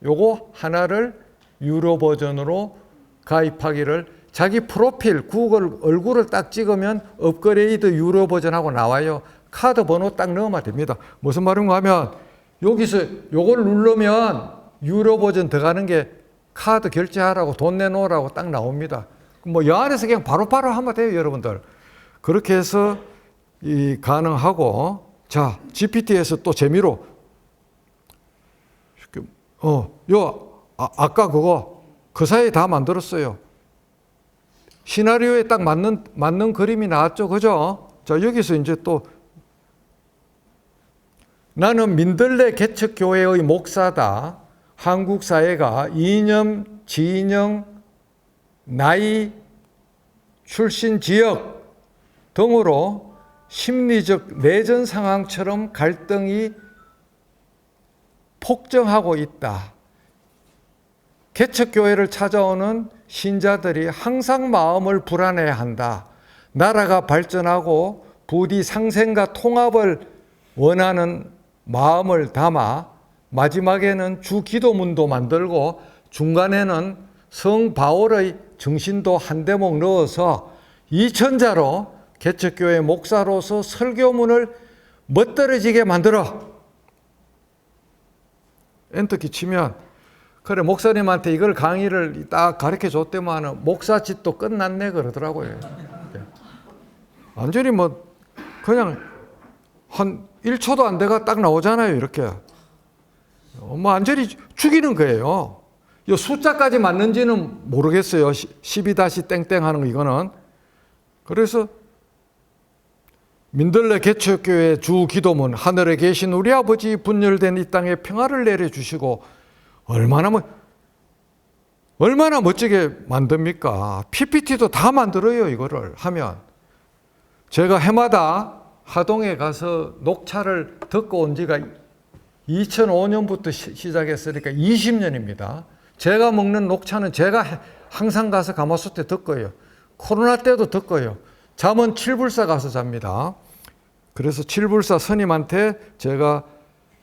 요거 하나를 유료 버전으로 가입하기를 자기 프로필 구글 얼굴을 딱 찍으면 업그레이드 유료 버전하고 나와요. 카드 번호 딱 넣으면 됩니다. 무슨 말인가 하면 여기서 요걸 누르면 유료 버전 들어가는 게 카드 결제하라고 돈 내놓으라고 딱 나옵니다. 여 안에서 그냥 바로바로 하면 돼요, 여러분들. 그렇게 해서 가능하고 자, GPT에서 또 재미로 아까 그 사이에 다 만들었어요. 시나리오에 딱 맞는 그림이 나왔죠. 그죠? 자, 여기서 이제 또 나는 민들레 개척교회의 목사다. 한국 사회가 이념, 진영, 나이, 출신 지역 등으로 심리적 내전 상황처럼 갈등이 폭증하고 있다. 개척교회를 찾아오는 신자들이 항상 마음을 불안해한다. 나라가 발전하고 부디 상생과 통합을 원하는 마음을 담아 마지막에는 주 기도문도 만들고 중간에는 성 바울의 정신도 한 대목 넣어서 이천자로 개척교회 목사로서 설교문을 멋들어지게 만들어. 엔터키 치면 그래 목사님한테 이걸 강의를 딱 가르쳐 줬더만 목사짓도 끝났네 그러더라고요. 완전히 그냥 한 1초도 안 돼가 딱 나오잖아요. 이렇게 완전히 죽이는 거예요. 이 숫자까지 맞는지는 모르겠어요. 12-땡땡 하는 거 이거는. 그래서 민들레 개척교회 주 기도문 하늘에 계신 우리 아버지 분열된 이 땅에 평화를 내려주시고 얼마나 멋지게 만듭니까? PPT도 다 만들어요. 이거를 하면 제가 해마다 하동에 가서 녹차를 듣고 온 지가 2005년부터 시작했으니까 20년입니다. 제가 먹는 녹차는 제가 항상 가서 가마솥에 듣고요. 코로나 때도 듣고요. 잠은 칠불사 가서 잡니다. 그래서 칠불사 스님한테 제가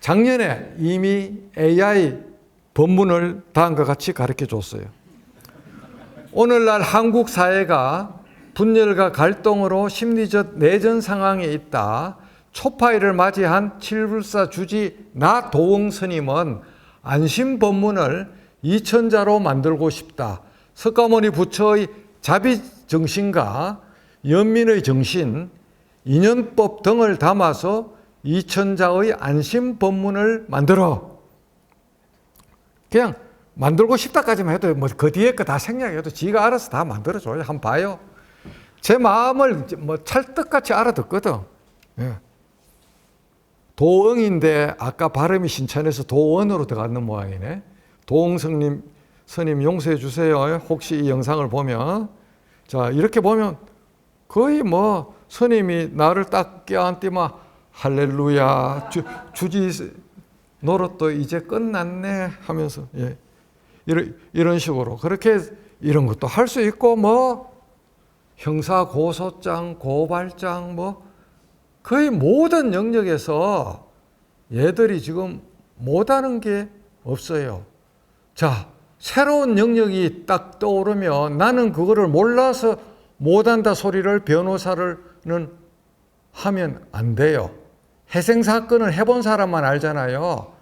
작년에 이미 AI 본문을 다음과 같이 가르쳐 줬어요. 오늘날 한국 사회가 분열과 갈등으로 심리적 내전 상황에 있다. 초파일을 맞이한 칠불사 주지 나도응 스님은 안심법문을 이천자로 만들고 싶다. 석가모니 부처의 자비정신과 연민의 정신, 인연법 등을 담아서 이천자의 안심법문을 만들어. 그냥 만들고 싶다까지만 해도 뭐 그 뒤에 거 다 생략해도 지가 알아서 다 만들어줘요. 한번 봐요. 제 마음을 뭐 찰떡같이 알아듣거든. 예. 도응인데 아까 발음이 신천에서 도원으로 들어가는 모양이네. 도응 스님 용서해 주세요. 혹시 이 영상을 보면. 자, 이렇게 보면 거의 뭐 스님이 나를 딱 껴안더만 할렐루야 주지 노릇도 이제 끝났네 하면서 예. 이런 식으로 그렇게 이런 것도 할 수 있고 뭐 형사 고소장 고발장 뭐 거의 모든 영역에서 얘들이 지금 못하는 게 없어요. 자, 새로운 영역이 딱 떠오르면 나는 그거를 몰라서 못한다 소리를 변호사는 하면 안 돼요. 해생사건을 해본 사람만 알잖아요.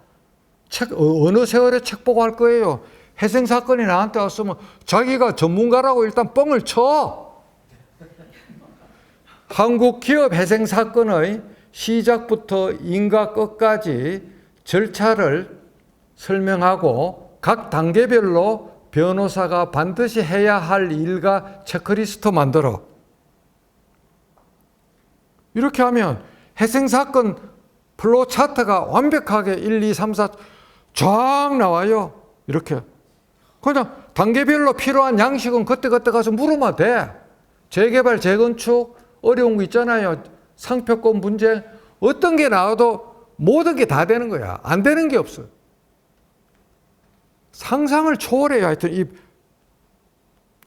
어느 세월에 책 보고 할 거예요. 해생사건이 나한테 왔으면 자기가 전문가라고 일단 뻥을 쳐. 한국 기업 해생사건의 시작부터 인가 끝까지 절차를 설명하고 각 단계별로 변호사가 반드시 해야 할 일과 체크리스트 만들어. 이렇게 하면 해생사건 플로우 차트가 완벽하게 1, 2, 3, 4 쫙 나와요. 이렇게. 그냥 단계별로 필요한 양식은 그때그때 가서 물으면 돼. 재개발, 재건축, 어려운 거 있잖아요. 상표권 분쟁. 어떤 게 나와도 모든 게 다 되는 거야. 안 되는 게 없어. 상상을 초월해요. 하여튼 이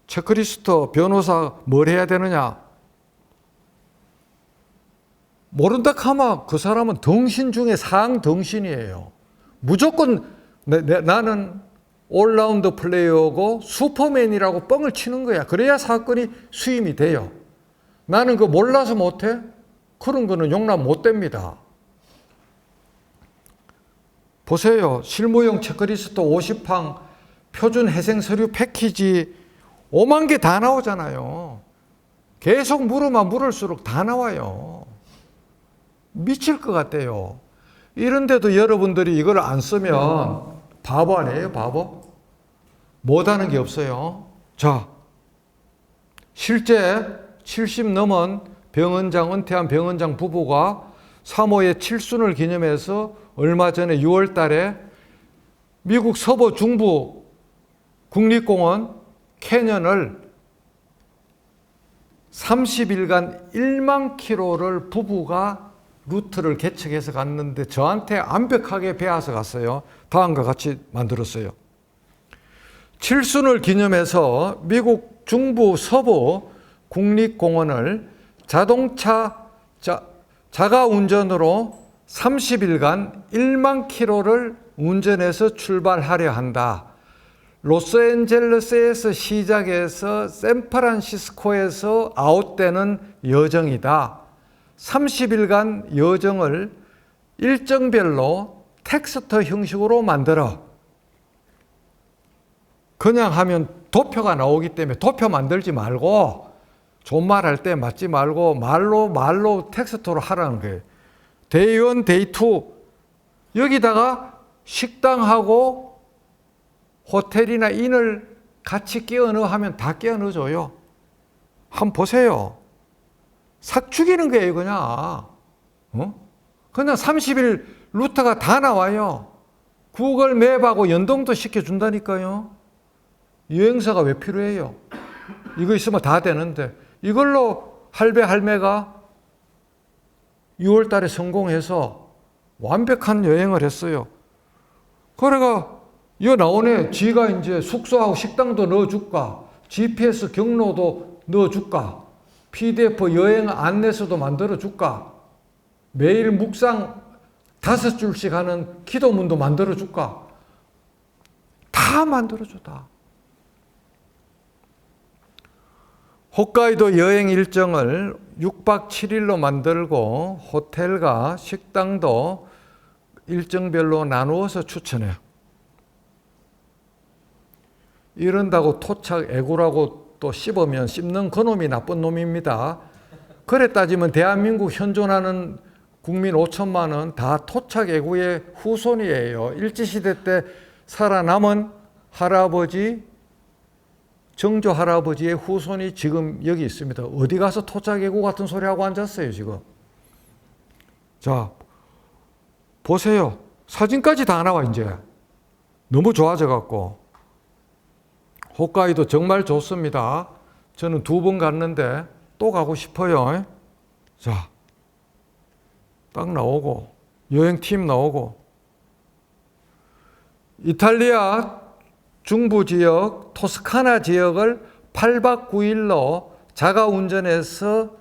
체크리스트 변호사 뭘 해야 되느냐. 모른다 하면 그 사람은 덩신 중에 상덩신이에요. 무조건 나는 올라운드 플레이어고 슈퍼맨이라고 뻥을 치는 거야. 그래야 사건이 수임이 돼요. 나는 그거 몰라서 못해? 그런 거는 용납 못 됩니다. 보세요. 실무용 체크리스트 50항 표준 회생 서류 패키지 5만 개 다 나오잖아요. 계속 물으면 물을수록 다 나와요. 미칠 것 같아요. 이런데도 여러분들이 이걸 안 쓰면 바보 아니에요? 바보? 못하는 게 없어요. 자, 실제 70 넘은 병원장, 은퇴한 병원장 부부가 3호의 칠순을 기념해서 얼마 전에 6월 달에 미국 서부 중부 국립공원 캐년을 30일간 1만 킬로를 부부가 루트를 개척해서 갔는데 저한테 완벽하게 배워서 갔어요. 다음과 같이 만들었어요. 칠순을 기념해서 미국 중부 서부 국립공원을 자동차 자가 운전으로 30일간 1만 킬로를 운전해서 출발하려 한다. 로스앤젤레스에서 시작해서 샌프란시스코에서 아웃되는 여정이다. 30일간 여정을 일정별로 텍스트 형식으로 만들어. 그냥 하면 도표가 나오기 때문에 도표 만들지 말고 존말할 때 맞지 말고 말로 텍스트로 하라는 거예요. 데이 1, 데이 2 여기다가 식당하고 호텔이나 인을 같이 끼워 넣어 하면 다 끼워 넣어줘요. 한번 보세요. 삭 죽이는 거예요, 그냥. 그냥 30일 루트가 다 나와요. 구글 맵하고 연동도 시켜준다니까요. 여행사가 왜 필요해요? 이거 있으면 다 되는데. 이걸로 할배가 6월 달에 성공해서 완벽한 여행을 했어요. 그래가 이거 나오네. 지가 이제 숙소하고 식당도 넣어줄까? GPS 경로도 넣어줄까? PDF 여행 안내서도 만들어줄까? 매일 묵상 5줄씩 하는 기도문도 만들어줄까? 다 만들어줘, 다. 홋카이도 여행 일정을 6박 7일로 만들고 호텔과 식당도 일정별로 나누어서 추천해요. 이런다고 토착 애구라고 또 씹으면 씹는 그놈이 나쁜 놈입니다. 그래 따지면 대한민국 현존하는 국민 5천만은 다 토착 애구의 후손이에요. 일제시대 때 살아남은 할아버지, 정조 할아버지의 후손이 지금 여기 있습니다. 어디 가서 토착 애구 같은 소리 하고 앉았어요, 지금. 자, 보세요. 사진까지 다 나와, 이제. 너무 좋아져 갖고. 홋카이도 정말 좋습니다. 저는 2번 갔는데 또 가고 싶어요. 자, 딱 나오고, 여행팀 나오고, 이탈리아 중부 지역, 토스카나 지역을 8박 9일로 자가 운전해서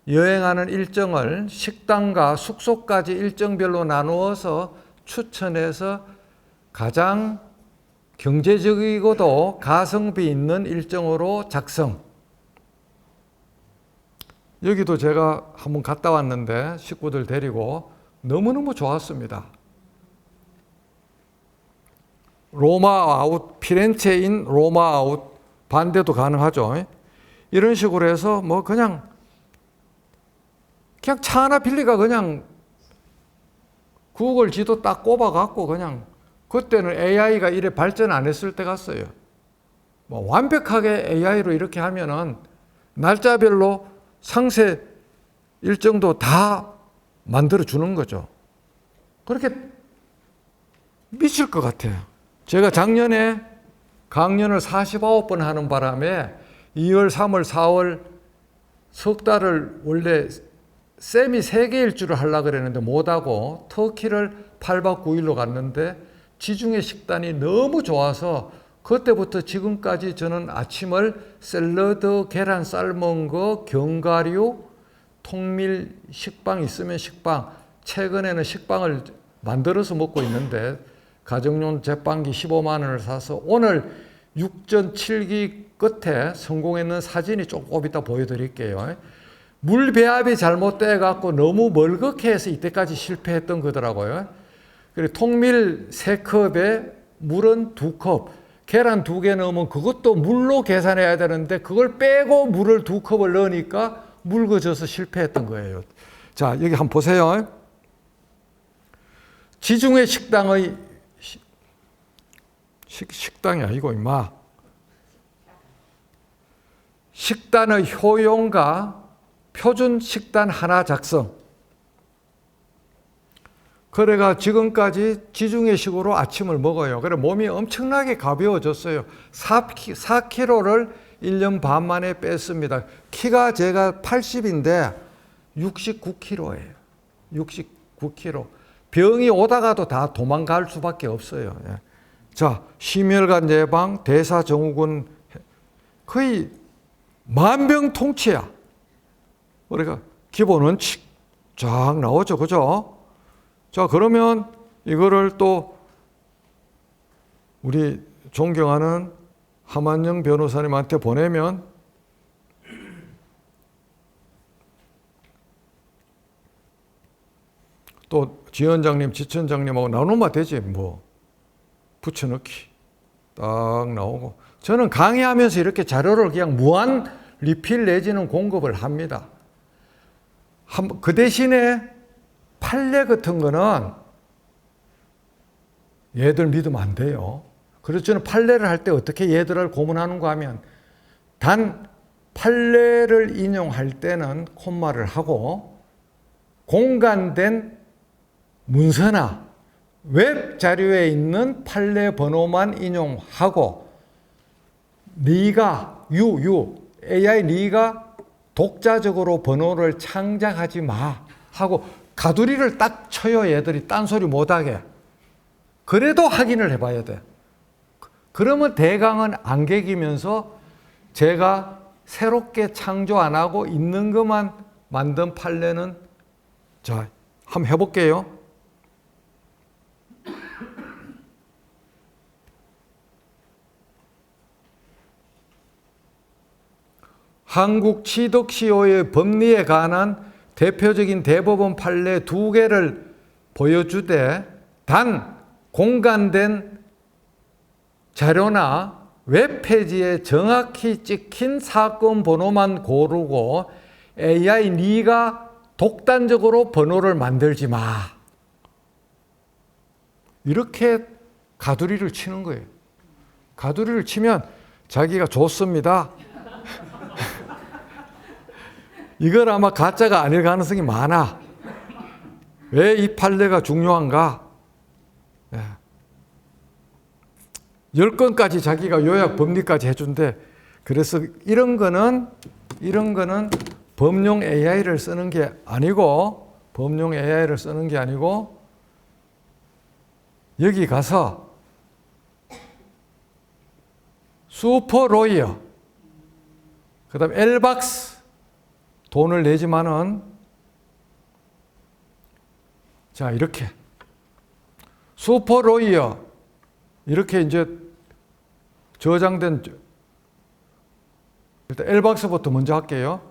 여행하는 일정을 식당과 숙소까지 일정별로 나누어서 추천해서 가장 경제적이고도 가성비 있는 일정으로 작성. 여기도 제가 한번 갔다 왔는데 식구들 데리고 너무너무 좋았습니다. 로마 아웃, 피렌체인 로마 아웃 반대도 가능하죠. 이런 식으로 해서 뭐 그냥 차 하나 빌리가 그냥 구글 지도 딱 꼽아갖고 그냥 그때는 AI가 이래 발전 안 했을 때 갔어요. 뭐 완벽하게 AI로 이렇게 하면은 날짜별로 상세 일정도 다 만들어 주는 거죠. 그렇게 미칠 것 같아요. 제가 작년에 강연을 49번 하는 바람에 2월, 3월, 4월 석 달을 원래 쌤이 3개 일주를 하려고 그랬는데 못하고 터키를 8박 9일로 갔는데 지중해 식단이 너무 좋아서 그때부터 지금까지 저는 아침을 샐러드, 계란 삶은 거, 견과류, 통밀 식빵 있으면 식빵, 최근에는 식빵을 만들어서 먹고 있는데 가정용 제빵기 15만 원을 사서 오늘 6전 7기 끝에 성공했는 사진이 조금 이따 보여드릴게요. 물 배합이 잘못돼 갖고 너무 멀겋게 해서 이때까지 실패했던 거더라고요. 그리고 통밀 3컵에 물은 2컵, 계란 2개 넣으면 그것도 물로 계산해야 되는데 그걸 빼고 물을 2컵을 넣으니까 묽어져서 실패했던 거예요. 자, 여기 한번 보세요. 지중해 식당의 식당이 아니고 임마. 식단의 효용과 표준 식단 하나 작성. 그래가 지금까지 지중해식으로 아침을 먹어요. 그래 몸이 엄청나게 가벼워졌어요. 4kg를 1년 반 만에 뺐습니다. 키가 제가 80인데 69kg예요. 69kg. 병이 오다가도 다 도망갈 수밖에 없어요. 자, 심혈관 예방, 대사증후군 거의 만병통치야. 그러니까 기본 원칙 쫙 나오죠. 그죠? 자, 그러면 이거를 또 우리 존경하는 함한영 변호사님한테 보내면 또 지원장님, 지천장님하고 나누면 되지 뭐. 붙여넣기 딱 나오고 저는 강의하면서 이렇게 자료를 그냥 무한 리필 내지는 공급을 합니다. 그 대신에 판례 같은 거는 얘들 믿으면 안 돼요. 그래서 저는 판례를 할 때 어떻게 얘들을 고문하는가 하면 단 판례를 인용할 때는 콤마를 하고 공간된 문서나 웹 자료에 있는 판례 번호만 인용하고 네가 AI 네가 독자적으로 번호를 창작하지 마 하고 가두리를 딱 쳐요. 얘들이 딴소리 못하게. 그래도 확인을 해봐야 돼. 그러면 대강은 안 개기면서 제가 새롭게 창조 안 하고 있는 것만 만든 판례는 자, 한번 해볼게요. 한국취득시효의 법리에 관한 대표적인 대법원 판례 2개를 보여주되 단 공간된 자료나 웹페이지에 정확히 찍힌 사건 번호만 고르고 AI 네가 독단적으로 번호를 만들지 마. 이렇게 가두리를 치는 거예요. 가두리를 치면 자기가 좋습니다. 이걸 아마 가짜가 아닐 가능성이 많아. 왜 이 판례가 중요한가? 10건까지 자기가 요약 법리까지 해준대. 그래서 이런 거는 범용 AI를 쓰는 게 아니고, 여기 가서 슈퍼로이어, 그 다음 엘박스 돈을 내지만은, 자, 이렇게 슈퍼로이어 이렇게 이제 저장된, 일단 엘박스부터 먼저 할게요.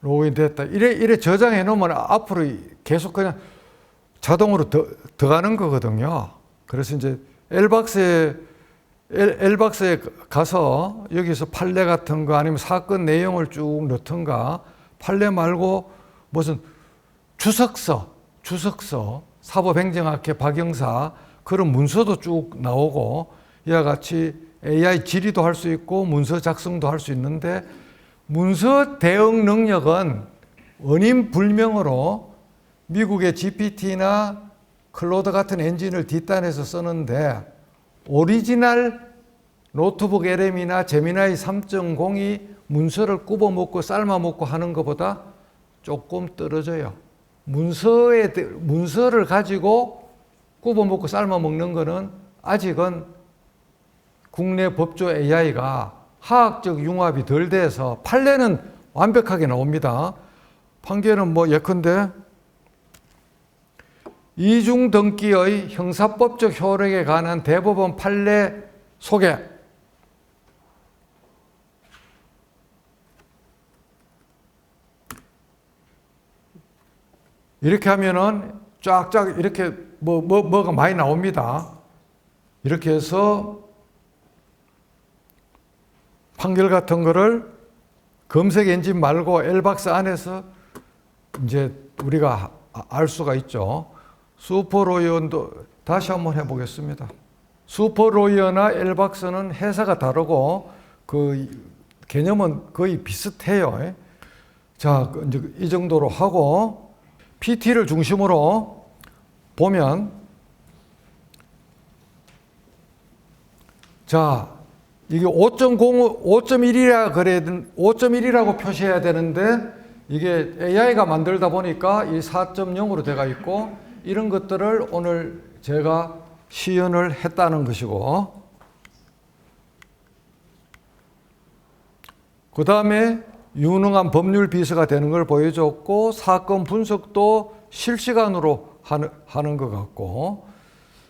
로그인 됐다. 이래 저장해 놓으면 앞으로 계속 그냥 자동으로 들어가는 거거든요. 그래서 이제 엘박스에 가서 여기서 판례 같은 거 아니면 사건 내용을 쭉 넣던가, 판례 말고 무슨 주석서, 사법행정학회 박영사 그런 문서도 쭉 나오고, 이와 같이 AI 질의도 할 수 있고 문서 작성도 할 수 있는데, 문서 대응 능력은 원인 불명으로 미국의 GPT나 클로드 같은 엔진을 뒷단에서 쓰는데, 오리지널 노트북 LM이나 제미나이 3.0이 문서를 굽어먹고 삶아먹고 하는 것보다 조금 떨어져요. 문서를 가지고 굽어먹고 삶아먹는 거는 아직은 국내 법조 AI가 화학적 융합이 덜 돼서, 판례는 완벽하게 나옵니다. 판결은 뭐 예컨대 이중 등기의 형사법적 효력에 관한 대법원 판례 소개. 이렇게 하면은 쫙쫙 이렇게 뭐가 많이 나옵니다. 이렇게 해서 판결 같은 거를 검색 엔진 말고 엘박스 안에서 이제 우리가 알 수가 있죠. 슈퍼로이어도 다시 한번 해보겠습니다. 슈퍼로이어나 엘박스는 회사가 다르고 그 개념은 거의 비슷해요. 자, 이제 이 정도로 하고 PT를 중심으로 보면, 자, 이게 5.1이라고 표시해야 되는데, 이게 AI가 만들다 보니까 이 4.0으로 되어 있고, 이런 것들을 오늘 제가 시연을 했다는 것이고, 그 다음에 유능한 법률 비서가 되는 걸 보여줬고, 사건 분석도 실시간으로 하는 것 같고,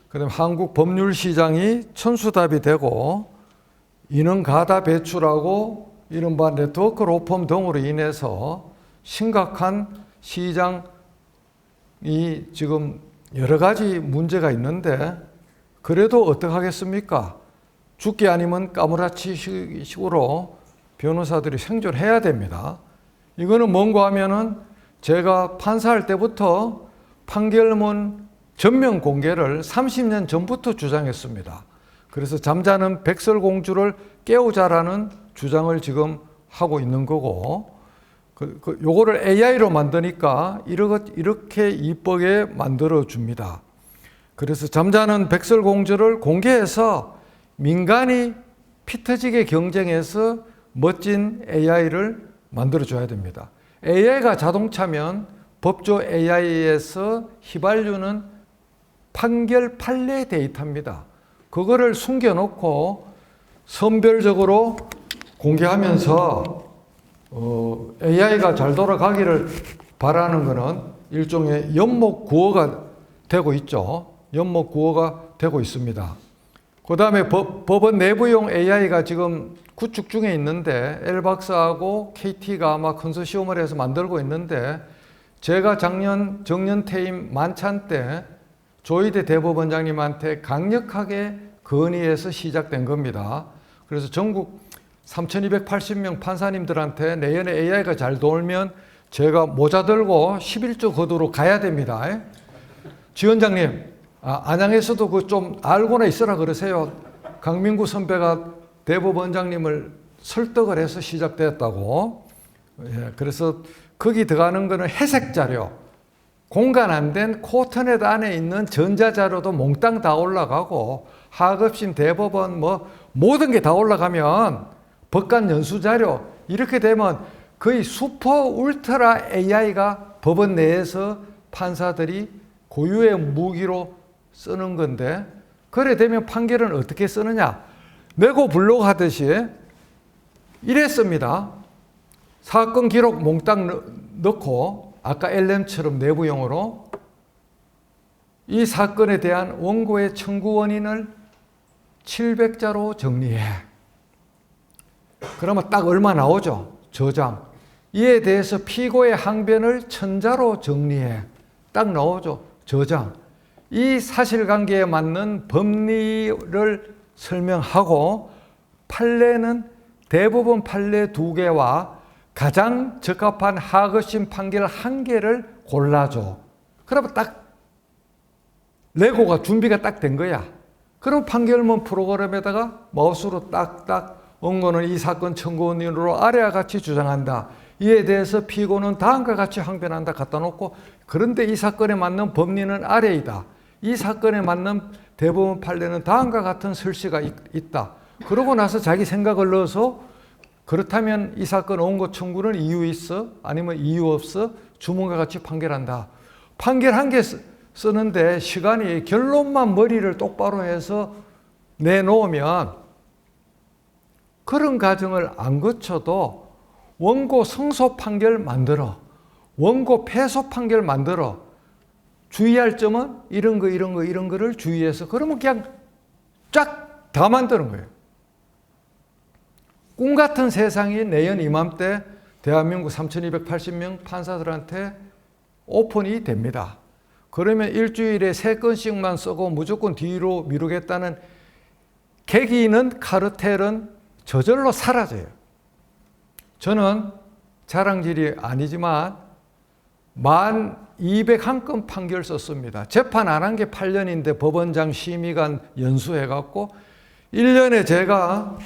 그 다음에 한국 법률 시장이 천수답이 되고, 이능 가다 배출하고 이른바 네트워크 로펌 등으로 인해서 심각한 시장이 지금 여러 가지 문제가 있는데, 그래도 어떡하겠습니까? 죽기 아니면 까무라치 식으로 변호사들이 생존해야 됩니다. 이거는 뭔가 하면은 제가 판사할 때부터 판결문 전면 공개를 30년 전부터 주장했습니다. 그래서 잠자는 백설공주를 깨우자라는 주장을 지금 하고 있는 거고, 요거를 AI로 만드니까 이렇게 이쁘게 만들어 줍니다. 그래서 잠자는 백설공주를 공개해서 민간이 피 터지게 경쟁해서 멋진 AI를 만들어 줘야 됩니다. AI가 자동차면 법조 AI에서 휘발유는 판결 판례 데이터입니다. 그거를 숨겨놓고 선별적으로 공개하면서 AI가 잘 돌아가기를 바라는 것은 일종의 연목구호가 되고 있죠. 연목구호가 되고 있습니다. 그 다음에 법원 내부용 AI가 지금 구축 중에 있는데 L박사하고 KT가 아마 컨소시엄을 해서 만들고 있는데 제가 작년 정년퇴임 만찬 때 조희대 대법원장님한테 강력하게 건의해서 시작된 겁니다. 그래서 전국 3,280명 판사님들한테 내년에 AI가 잘 돌면 제가 모자 들고 11조 거두로 가야 됩니다. 지원장님, 안양에서도 그 좀 알고나 있으라 그러세요. 강민구 선배가 대법원장님을 설득을 해서 시작됐다고. 예, 그래서 거기 들어가는 거는 회색 자료, 공간 안 된 코터넷 안에 있는 전자자료도 몽땅 다 올라가고 하급심, 대법원 뭐 모든 게 다 올라가면 법관 연수자료 이렇게 되면 거의 슈퍼 울트라 AI가 법원 내에서 판사들이 고유의 무기로 쓰는 건데 그래 되면 판결은 어떻게 쓰느냐. 내고 불록 하듯이 이랬습니다. 사건 기록 몽땅 넣고 아까 LM처럼 내부용어로 이 사건에 대한 원고의 청구 원인을 700자로 정리해. 그러면 딱 얼마 나오죠? 저장. 이에 대해서 피고의 항변을 1000자로 정리해. 딱 나오죠? 저장. 이 사실관계에 맞는 법리를 설명하고 판례는 대법원 판례 2개와 가장 적합한 하급심 판결 1개를 골라줘. 그러면 딱 레고가 준비가 딱 된 거야. 그럼 판결문 프로그램에다가 마우스로 딱딱 원고는 이 사건 청구원인으로 아래와 같이 주장한다. 이에 대해서 피고는 다음과 같이 항변한다 갖다 놓고 그런데 이 사건에 맞는 법리는 아래이다. 이 사건에 맞는 대법원 판례는 다음과 같은 설시가 있다. 그러고 나서 자기 생각을 넣어서 그렇다면 이 사건 원고 청구는 이유 있어? 아니면 이유 없어? 주문과 같이 판결한다. 판결 한 개 쓰는데 시간이 결론만 머리를 똑바로 해서 내놓으면 그런 과정을 안 거쳐도 원고 승소 판결 만들어. 원고 패소 판결 만들어. 주의할 점은 이런 거를 주의해서 그러면 그냥 쫙 다 만드는 거예요. 꿈 같은 세상이 내년 이맘때 대한민국 3,280명 판사들한테 오픈이 됩니다. 그러면 일주일에 3건씩만 쓰고 무조건 뒤로 미루겠다는 계기는 카르텔은 저절로 사라져요. 저는 자랑질이 아니지만 1201건 판결 썼습니다. 재판 안 한 게 8년인데 법원장 심의관 연수해갖고 1년에 제가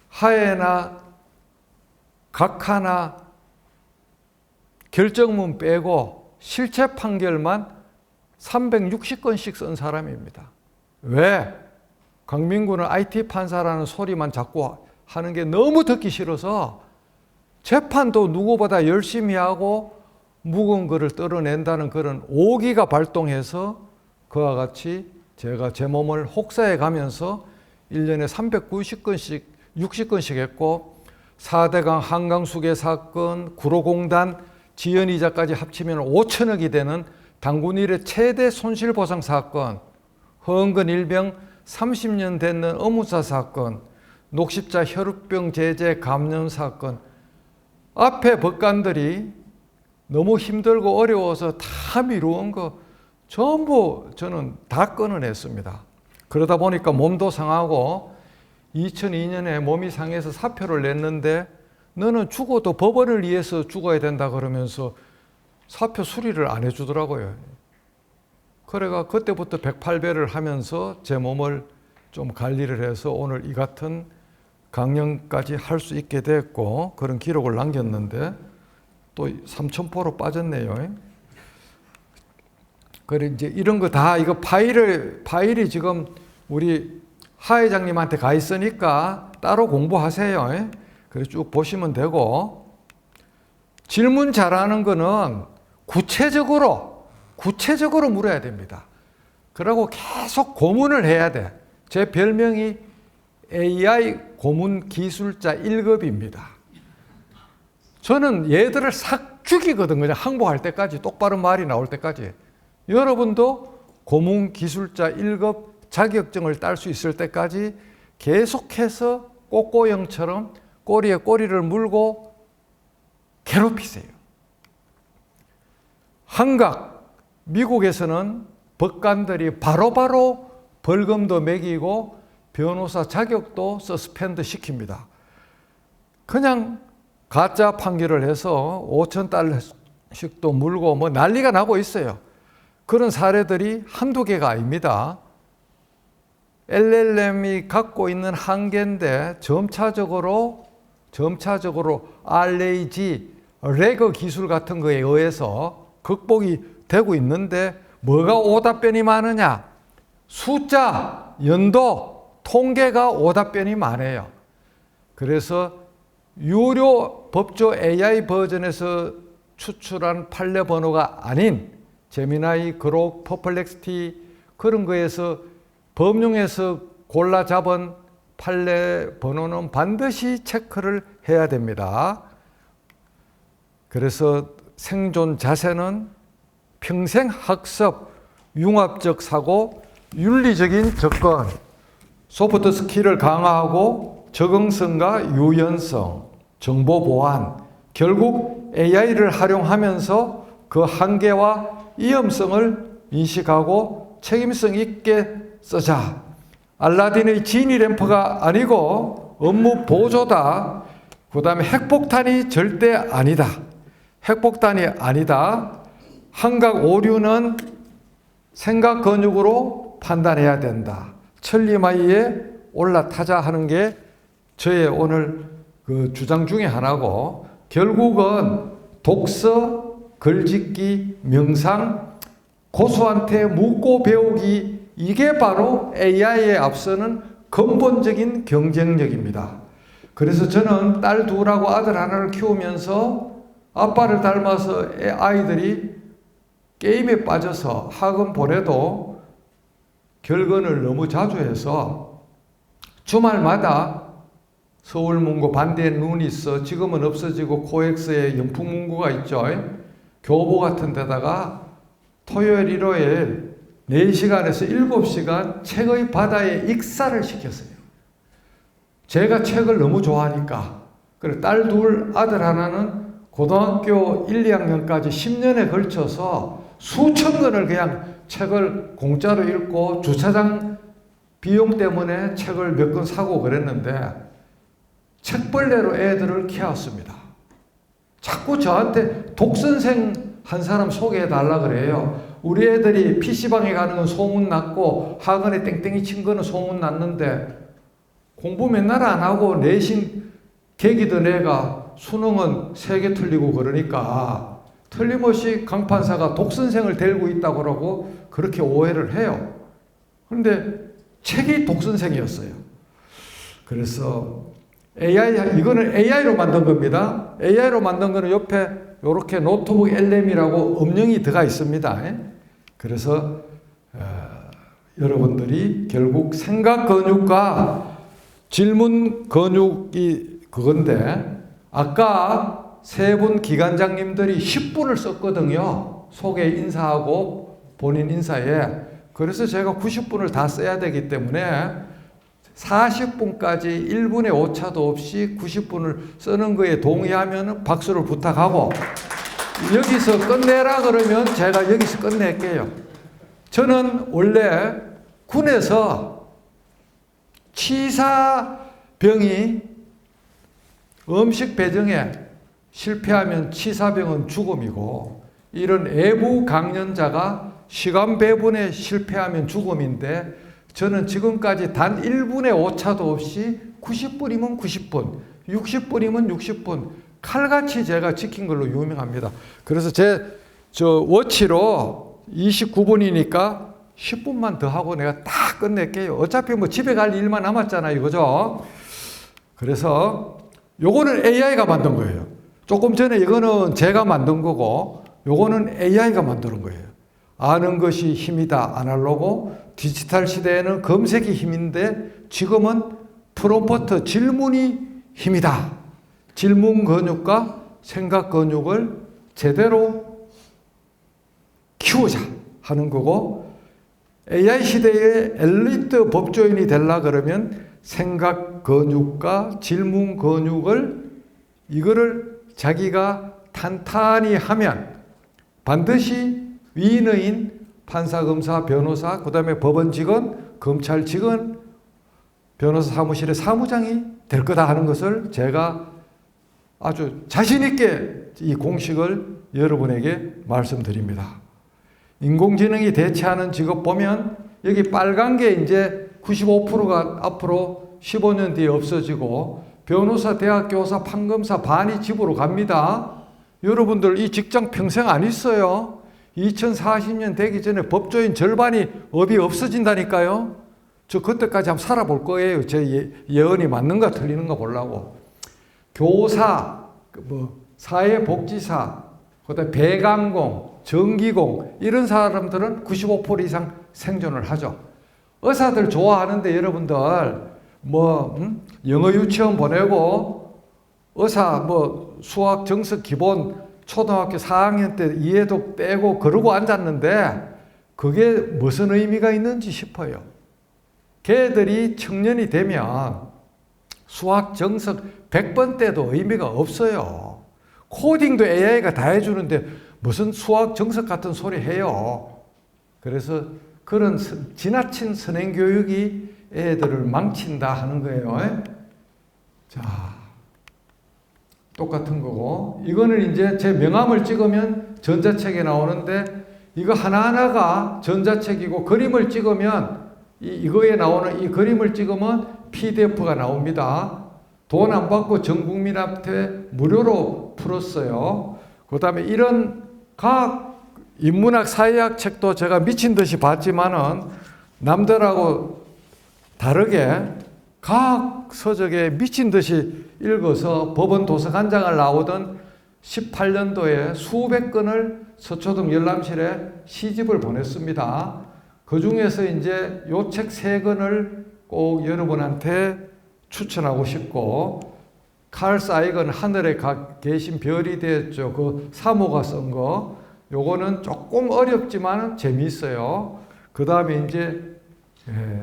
하해나 각하나 결정문 빼고 실체 판결만 360건씩 쓴 사람입니다. 왜? 강민구는 IT 판사라는 소리만 자꾸 하는 게 너무 듣기 싫어서 재판도 누구보다 열심히 하고 묵은 거를 떨어낸다는 그런 오기가 발동해서 그와 같이 제가 제 몸을 혹사해 가면서 1년에 390건씩 60건씩 했고 4대강 한강수계 사건, 구로공단, 지연이자까지 합치면 5천억이 되는 당군 이래 최대 손실보상 사건, 허은근 일병 30년 됐는 의무사 사건, 녹십자 혈우병 제재 감염 사건 앞에 법관들이 너무 힘들고 어려워서 다 미루은 거 전부 저는 다 끊어냈습니다. 그러다 보니까 몸도 상하고 2002년에 몸이 상해서 사표를 냈는데 너는 죽어도 법원을 위해서 죽어야 된다 그러면서 사표 수리를 안 해주더라고요. 그래가 그때부터 108배를 하면서 제 몸을 좀 관리를 해서 오늘 이 같은 강연까지 할 수 있게 됐고 그런 기록을 남겼는데 또 3,000포로 빠졌네요. 그래 이제 이런 거 다 이거 파일이 지금 우리 하 회장님한테 가 있으니까 따로 공부하세요. 그래 쭉 보시면 되고 질문 잘하는 거는 구체적으로 물어야 됩니다. 그러고 계속 고문을 해야 돼. 제 별명이 AI 고문 기술자 1급입니다. 저는 얘들을 싹 죽이거든. 그냥 항복할 때까지, 똑바른 말이 나올 때까지. 여러분도 고문 기술자 1급 자격증을 딸 수 있을 때까지 계속해서 꼬꼬형처럼 꼬리에 꼬리를 물고 괴롭히세요. 한각, 미국에서는 법관들이 바로바로 벌금도 매기고 변호사 자격도 서스펜드 시킵니다. 그냥 가짜 판결을 해서 5,000달러씩도 물고 뭐 난리가 나고 있어요. 그런 사례들이 한두 개가 아닙니다. LLM이 갖고 있는 한계인데 점차적으로 RAG, 레거 기술 같은 거에 의해서 극복이 되고 있는데 뭐가 오답변이 많으냐? 숫자, 연도, 통계가 오답변이 많아요. 그래서 유료 법조 AI 버전에서 추출한 판례 번호가 아닌 제미나이, 그록, 퍼플렉시티 그런 거에서 법령에서 골라 잡은 판례 번호는 반드시 체크를 해야 됩니다. 그래서 생존 자세는 평생 학습, 융합적 사고, 윤리적인 접근, 소프트 스킬을 강화하고 적응성과 유연성, 정보 보안, 결국 AI를 활용하면서 그 한계와 위험성을 인식하고 책임성 있게 쓰자. 알라딘의 지니 램프가 아니고 업무 보조다. 그 다음에 핵폭탄이 절대 아니다. 핵폭탄이 아니다. 한각 오류는 생각 근육으로 판단해야 된다. 천리마이에 올라타자 하는 게 저의 오늘 그 주장 중에 하나고, 결국은 독서, 글짓기, 명상, 고수한테 묻고 배우기, 이게 바로 AI에 앞서는 근본적인 경쟁력입니다. 그래서 저는 딸 둘하고 아들 하나를 키우면서 아빠를 닮아서 아이들이 게임에 빠져서 학원 보내도 결근을 너무 자주 해서 주말마다 서울문고 반대에 눈이 있어 지금은 없어지고 코엑스에 영풍문고가 있죠. 교보 같은 데다가 토요일, 일요일 4시간에서 7시간 책의 바다에 익사를 시켰어요. 제가 책을 너무 좋아하니까. 그리고 딸 둘, 아들 하나는 고등학교 1, 2학년까지 10년에 걸쳐서 수천 권을 그냥 책을 공짜로 읽고 주차장 비용 때문에 책을 몇 권 사고 그랬는데 책벌레로 애들을 키웠습니다. 자꾸 저한테 독선생 한 사람 소개해 달라 그래요. 우리 애들이 PC방에 가는 건 소문났고 학원에 땡땡이 친 거는 소문났는데 공부 맨날 안 하고 내신 계기던 애가 수능은 3개 틀리고 그러니까 틀림없이 강판사가 독선생을 데리고 있다고 그러고 그렇게 오해를 해요. 그런데 책이 독선생이었어요. 그래서 이거는 AI로 만든 겁니다. AI로 만든 거는 옆에 이렇게 노트북 LM이라고 음영이 들어가 있습니다. 그래서 여러분들이 결국 생각 근육과 질문 근육이 그건데, 아까 세 분 기관장님들이 10분을 썼거든요. 소개 인사하고 본인 인사에. 그래서 제가 90분을 다 써야 되기 때문에 40분까지 1분의 오차도 없이 90분을 쓰는 거에 동의하면 박수를 부탁하고, 여기서 끝내라 그러면 제가 여기서 끝낼게요. 저는 원래 군에서 치사병이 음식 배정에 실패하면 치사병은 죽음이고, 이런 외부 강연자가 시간 배분에 실패하면 죽음인데, 저는 지금까지 단 1분의 오차도 없이 90분이면 90분, 60분이면 60분, 칼같이 제가 지킨 걸로 유명합니다. 그래서 저 워치로 29분이니까 10분만 더 하고 내가 다 끝낼게요. 어차피 뭐 집에 갈 일만 남았잖아요. 그죠? 그래서 요거는 AI가 만든 거예요. 조금 전에 이거는 제가 만든 거고, 요거는 AI가 만드는 거예요. 아는 것이 힘이다. 아날로그. 디지털 시대에는 검색이 힘인데 지금은 프롬프트, 질문이 힘이다. 질문 근육과 생각 근육을 제대로 키우자 하는 거고, AI 시대의 엘리트 법조인이 되려 그러면 생각 근육과 질문 근육을 이거를 자기가 탄탄히 하면 반드시 위인의 판사, 검사, 변호사, 그 다음에 법원 직원, 검찰 직원, 변호사 사무실의 사무장이 될 거다 하는 것을 제가 아주 자신 있게 이 공식을 여러분에게 말씀드립니다. 인공지능이 대체하는 직업 보면 여기 빨간 게 이제 95%가 앞으로 15년 뒤에 없어지고 변호사, 대학 교사, 판검사 반이 집으로 갑니다. 여러분들 이 직장 평생 안 있어요. 2040년 되기 전에 법조인 절반이 업이 없어진다니까요. 저 그때까지 한번 살아볼 거예요. 제 예언이 맞는가 틀리는가 보려고. 교사, 사회복지사, 그다음에 배관공, 전기공 이런 사람들은 95% 이상 생존을 하죠. 의사들 좋아하는데 여러분들 영어 유치원 보내고 의사 수학 정석 기본 초등학교 4학년 때 이해도 빼고 그러고 앉았는데 그게 무슨 의미가 있는지 싶어요. 걔들이 청년이 되면 수학 정석 100번 때도 의미가 없어요. 코딩도 AI가 다 해주는데 무슨 수학 정석 같은 소리 해요. 그래서 그런 지나친 선행교육이 애들을 망친다 하는 거예요. 자, 똑같은 거고 이거는 이제 제 명함을 찍으면 전자책에 나오는데 이거 하나하나가 전자책이고 그림을 찍으면 이거에 나오는 이 그림을 찍으면 PDF가 나옵니다. 돈 안 받고 전 국민한테 무료로 풀었어요. 그 다음에 이런 과학, 인문학, 사회학 책도 제가 미친 듯이 봤지만은 남들하고 다르게 과학 서적에 미친 듯이 읽어서 법원 도서관장을 나오던 18년도에 수백 건을 서초동 열람실에 시집을 보냈습니다. 그 중에서 이제 요 책 3권을 꼭 여러분한테 추천하고 싶고, 칼 사이건 하늘에 계신 별이 되었죠. 그 사모가 쓴 거. 요거는 조금 어렵지만 재미있어요. 그 다음에 이제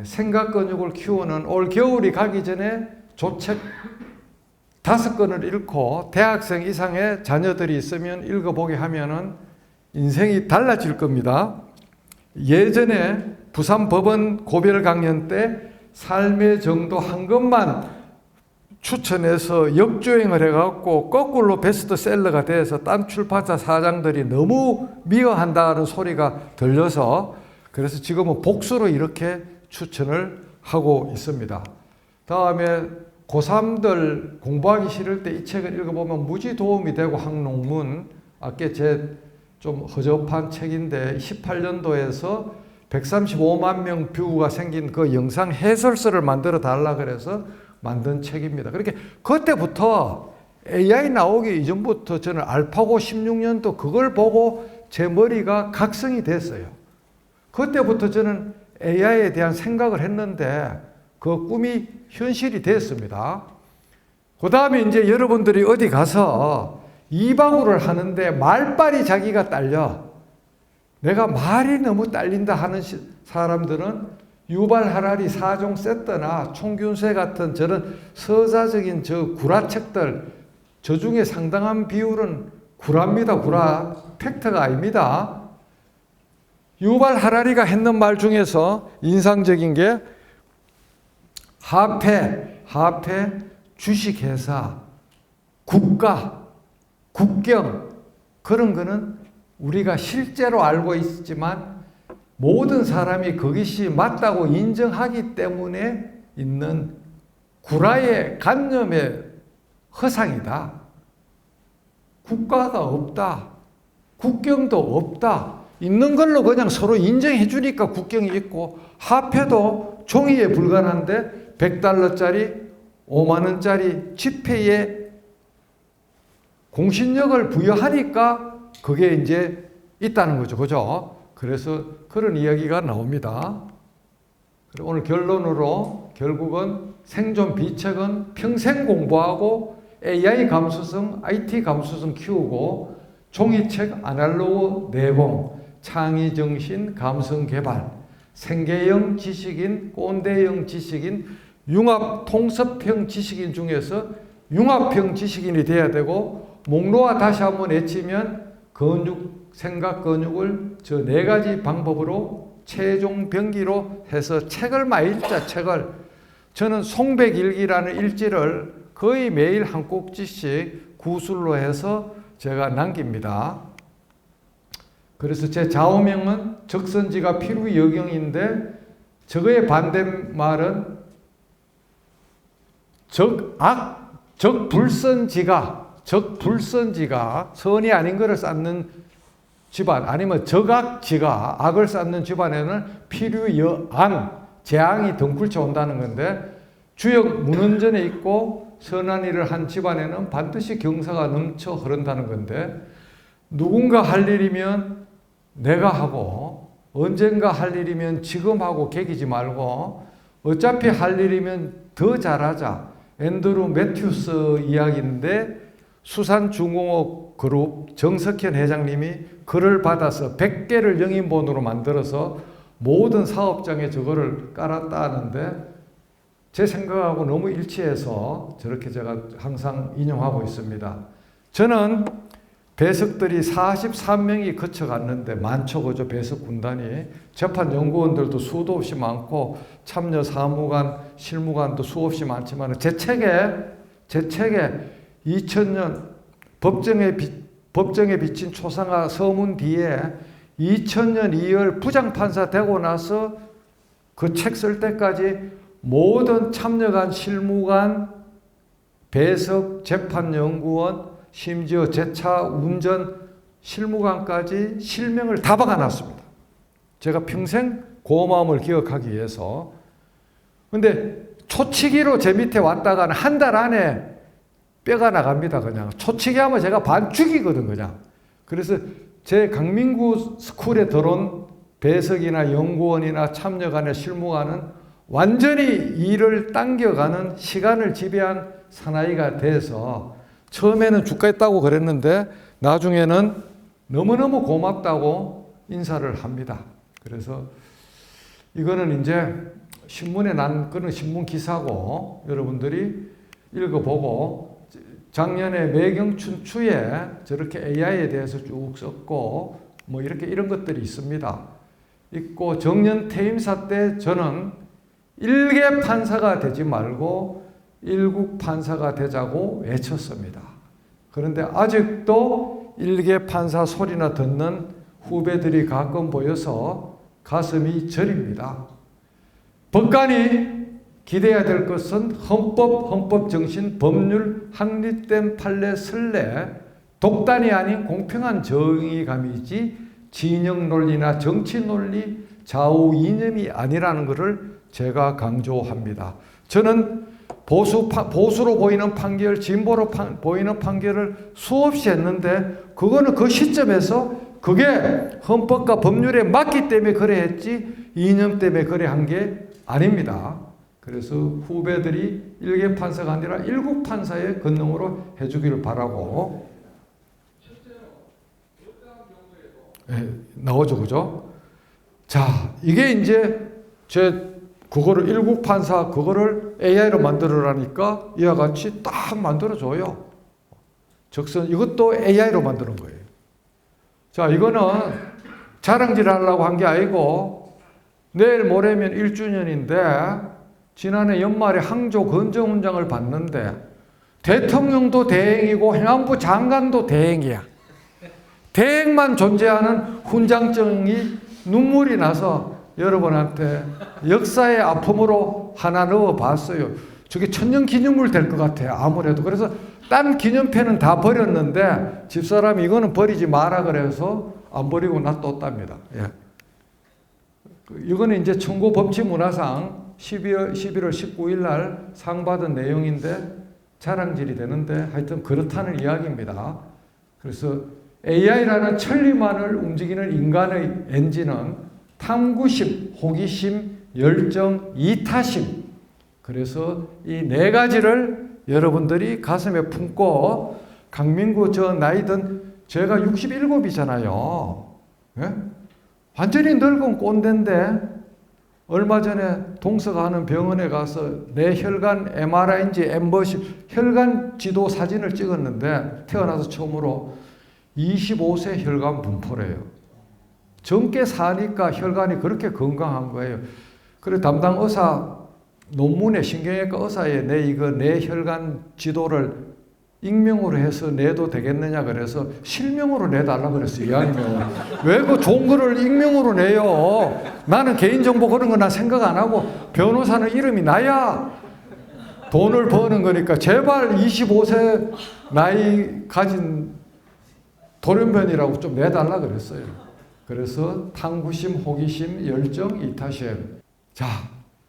생각 근육을 키우는 올 겨울이 가기 전에 조책 5권을 읽고 대학생 이상의 자녀들이 있으면 읽어보게 하면은 인생이 달라질 겁니다. 예전에 부산법원 고별 강연 때 삶의 정도 한 것만 추천해서 역주행을 해갖고 거꾸로 베스트셀러가 돼서 딴 출판사 사장들이 너무 미워한다는 소리가 들려서 그래서 지금은 복수로 이렇게 추천을 하고 있습니다. 다음에 고3들 공부하기 싫을 때 이 책을 읽어보면 무지 도움이 되고 학농문, 아까 제 좀 허접한 책인데 18년도에서 135만 명 뷰가 생긴 그 영상 해설서를 만들어 달라 그래서 만든 책입니다. 그렇게 그때부터 AI 나오기 이전부터 저는 알파고 16년도 그걸 보고 제 머리가 각성이 됐어요. 그때부터 저는 AI에 대한 생각을 했는데 그 꿈이 현실이 됐습니다. 그 다음에 이제 여러분들이 어디 가서 이방우를 하는데 말빨이 자기가 딸려. 내가 말이 너무 딸린다 하는 사람들은 유발 하라리 4종 세트나 총균세 같은 저런 서사적인 저 구라책들, 저 중에 상당한 비율은 구라입니다. 구라. 팩트가 아닙니다. 유발 하라리가 했는 말 중에서 인상적인 게 화폐, 주식회사, 국가, 국경 그런 거는 우리가 실제로 알고 있지만 모든 사람이 그것이 맞다고 인정하기 때문에 있는 구라의 관념의 허상이다. 국가가 없다. 국경도 없다. 있는 걸로 그냥 서로 인정해 주니까 국경이 있고 화폐도 종이에 불과한데 100달러짜리 5만 원짜리 지폐에 공신력을 부여하니까 그게 이제 있다는 거죠. 그죠? 그래서 그런 이야기가 나옵니다. 그리고 오늘 결론으로 결국은 생존 비책은 평생 공부하고 AI 감수성, IT 감수성 키우고 종이책 아날로그 내공, 창의정신, 감성개발 생계형 지식인, 꼰대형 지식인, 융합 통섭형 지식인 중에서 융합형 지식인이 돼야 되고, 목록화 다시 한번 외치면 생각 근육을 저 4가지 방법으로 최종 병기로 해서 책을 많이 읽자. 책을. 저는 송백일기라는 일지를 거의 매일 한 꼭지씩 구술로 해서 제가 남깁니다. 그래서 제 좌우명은 적선지가 필요여경인데, 저거의 반대말은 적불선지가 선이 아닌 것을 쌓는 집안, 아니면 적악지가 악을 쌓는 집안에는 필요여안, 재앙이 덩굴쳐 온다는 건데, 주역 문헌전에 있고 선한 일을 한 집안에는 반드시 경사가 넘쳐 흐른다는 건데, 누군가 할 일이면 내가 하고, 언젠가 할 일이면 지금 하고 개기지 말고, 어차피 할 일이면 더 잘하자. 앤드루 매튜스 이야기인데, 수산중공업 그룹 정석현 회장님이 글을 받아서 100개를 영인본으로 만들어서 모든 사업장에 저거를 깔았다 하는데, 제 생각하고 너무 일치해서 저렇게 제가 항상 인용하고 있습니다. 저는 배석들이 43명이 거쳐갔는데, 많죠, 그죠? 배석 군단이. 재판 연구원들도 수도 없이 많고, 참여 사무관, 실무관도 수없이 많지만, 제 책에 2000년 법정에 비친 초상화 서문 뒤에 2000년 2월 부장판사 되고 나서 그 책 쓸 때까지 모든 참여관, 실무관, 배석, 재판연구원, 심지어 제차, 운전, 실무관까지 실명을 다 박아놨습니다. 제가 평생 고마움을 기억하기 위해서. 근데 초치기로 제 밑에 왔다가는 한 달 안에 뼈가 나갑니다. 그냥 초치기 하면 제가 반 죽이거든, 그냥. 그래서 제 강민구 스쿨에 들어온 배석이나 연구원이나 참여관의 실무관은 완전히 일을 당겨가는 시간을 지배한 사나이가 돼서, 처음에는 죽겠다고 그랬는데 나중에는 너무너무 고맙다고 인사를 합니다. 그래서 이거는 이제 신문에 난 그런 신문 기사고, 여러분들이 읽어보고, 작년에 매경춘추에 저렇게 AI에 대해서 쭉 썼고, 뭐 이런 것들이 있습니다. 있고, 정년 퇴임사 때 저는 일개 판사가 되지 말고 일국 판사가 되자고 외쳤습니다. 그런데 아직도 일개 판사 소리나 듣는 후배들이 가끔 보여서 가슴이 저립니다. 법관이 기대해야 될 것은 헌법 정신, 법률, 확립된 판례, 선례, 독단이 아닌 공평한 정의감이지 진영 논리나 정치 논리, 좌우 이념이 아니라는 것을 제가 강조합니다. 저는 보수로 보이는 판결, 진보로 보이는 판결을 수없이 했는데, 그거는 그 시점에서 그게 헌법과 법률에 맞기 때문에 그래 했지, 이념 때문에 그래 한 게 아닙니다. 그래서 후배들이 일개 판사가 아니라 일국 판사의 권능으로 해주기를 바라고. 네, 나오죠, 그죠? 자, 이게 이제 그거를 일국 판사, 그거를 AI로 만들어라니까 이와 같이 딱 만들어줘요. 적선, 이것도 AI로 만드는 거예요. 자, 이거는 자랑질 하려고 한 게 아니고, 내일 모레면 1주년인데, 지난해 연말에 항저 건정훈장을 받는데, 대통령도 대행이고 행안부 장관도 대행이야. 대행만 존재하는 훈장증이 눈물이 나서 여러분한테 역사의 아픔으로 하나 넣어봤어요. 저게 천년기념물 될 것 같아요, 아무래도. 그래서 딴 기념패는 다 버렸는데 집사람이 이거는 버리지 마라 그래서 안 버리고 놔뒀답니다. 예. 이거는 이제 청구 법치문화상 11월 19일 날 상 받은 내용인데 자랑질이 되는데, 하여튼 그렇다는 이야기입니다. 그래서 AI라는 천리만을 움직이는 인간의 엔진은 탐구심, 호기심, 열정, 이타심. 그래서 이 4가지를 여러분들이 가슴에 품고, 강민구 저 나이든 제가 67이잖아요. 예? 완전히 늙은 꼰대인데 얼마 전에 동서가 하는 병원에 가서 내 혈관 MRI인지 엠버시 혈관 지도 사진을 찍었는데 태어나서 처음으로 25세 혈관 분포래요. 젊게 사니까 혈관이 그렇게 건강한 거예요. 그래 담당 의사 논문에 신경외과 의사에 내 혈관 지도를 익명으로 해서 내도 되겠느냐 그래서 실명으로 내달라 그랬어요. 이왕이면 왜 그 좋은 거를 익명으로 내요? 나는 개인정보 그런 거 난 생각 안 하고 변호사는 이름이 나야 돈을 버는 거니까 제발 25세 나이 가진 돌연변이라고 좀 내달라 그랬어요. 그래서 탐구심, 호기심, 열정, 이타심. 자,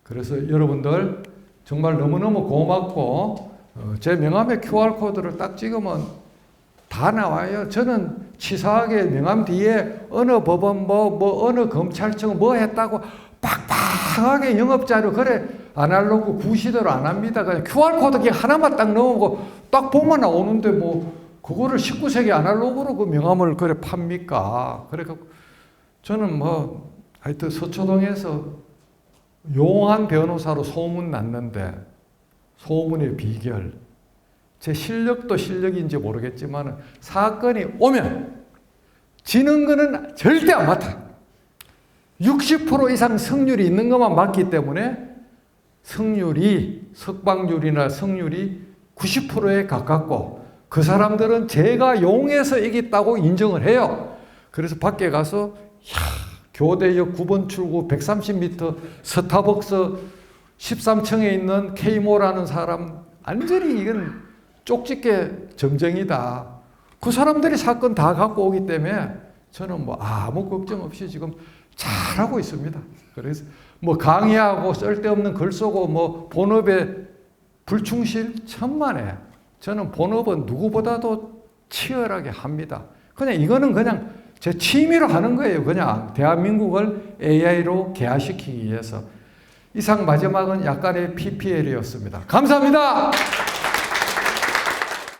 그래서 여러분들 정말 너무너무 고맙고 제 명함에 QR코드를 딱 찍으면 다 나와요. 저는 치사하게 명함 뒤에 어느 법원 어느 검찰청 뭐 했다고 빡빡하게 영업자료 그래 아날로그 구시대로 안 합니다. 그냥 QR코드 그냥 하나만 딱 넣고 딱 보면 나오는데 뭐 그거를 19세기 아날로그로 그 명함을 그래 팝니까? 그러니까 저는 뭐 하여튼 서초동에서 용한 변호사로 소문 났는데 소문의 비결. 제 실력도 실력인지 모르겠지만 사건이 오면 지는 거는 절대 안 맡아. 60% 이상 승률이 있는 것만 맞기 때문에 석방률이나 승률이 90%에 가깝고 그 사람들은 제가 용해서 이겼다고 인정을 해요. 그래서 밖에 가서 교대역 9번 출구 130m 스타벅스 13층에 있는 K모라는 사람 완전히 이건 쪽집게 점쟁이다. 그 사람들이 사건 다 갖고 오기 때문에 저는 뭐 아무 걱정 없이 지금 잘하고 있습니다. 그래서 뭐 강의하고 쓸데없는 글 쓰고 뭐 본업에 불충실 천만에 저는 본업은 누구보다도 치열하게 합니다. 그냥 이거는 그냥 제 취미로 하는 거예요. 그냥 대한민국을 AI로 개화시키기 위해서. 이상 마지막은 약간의 PPL이었습니다. 감사합니다.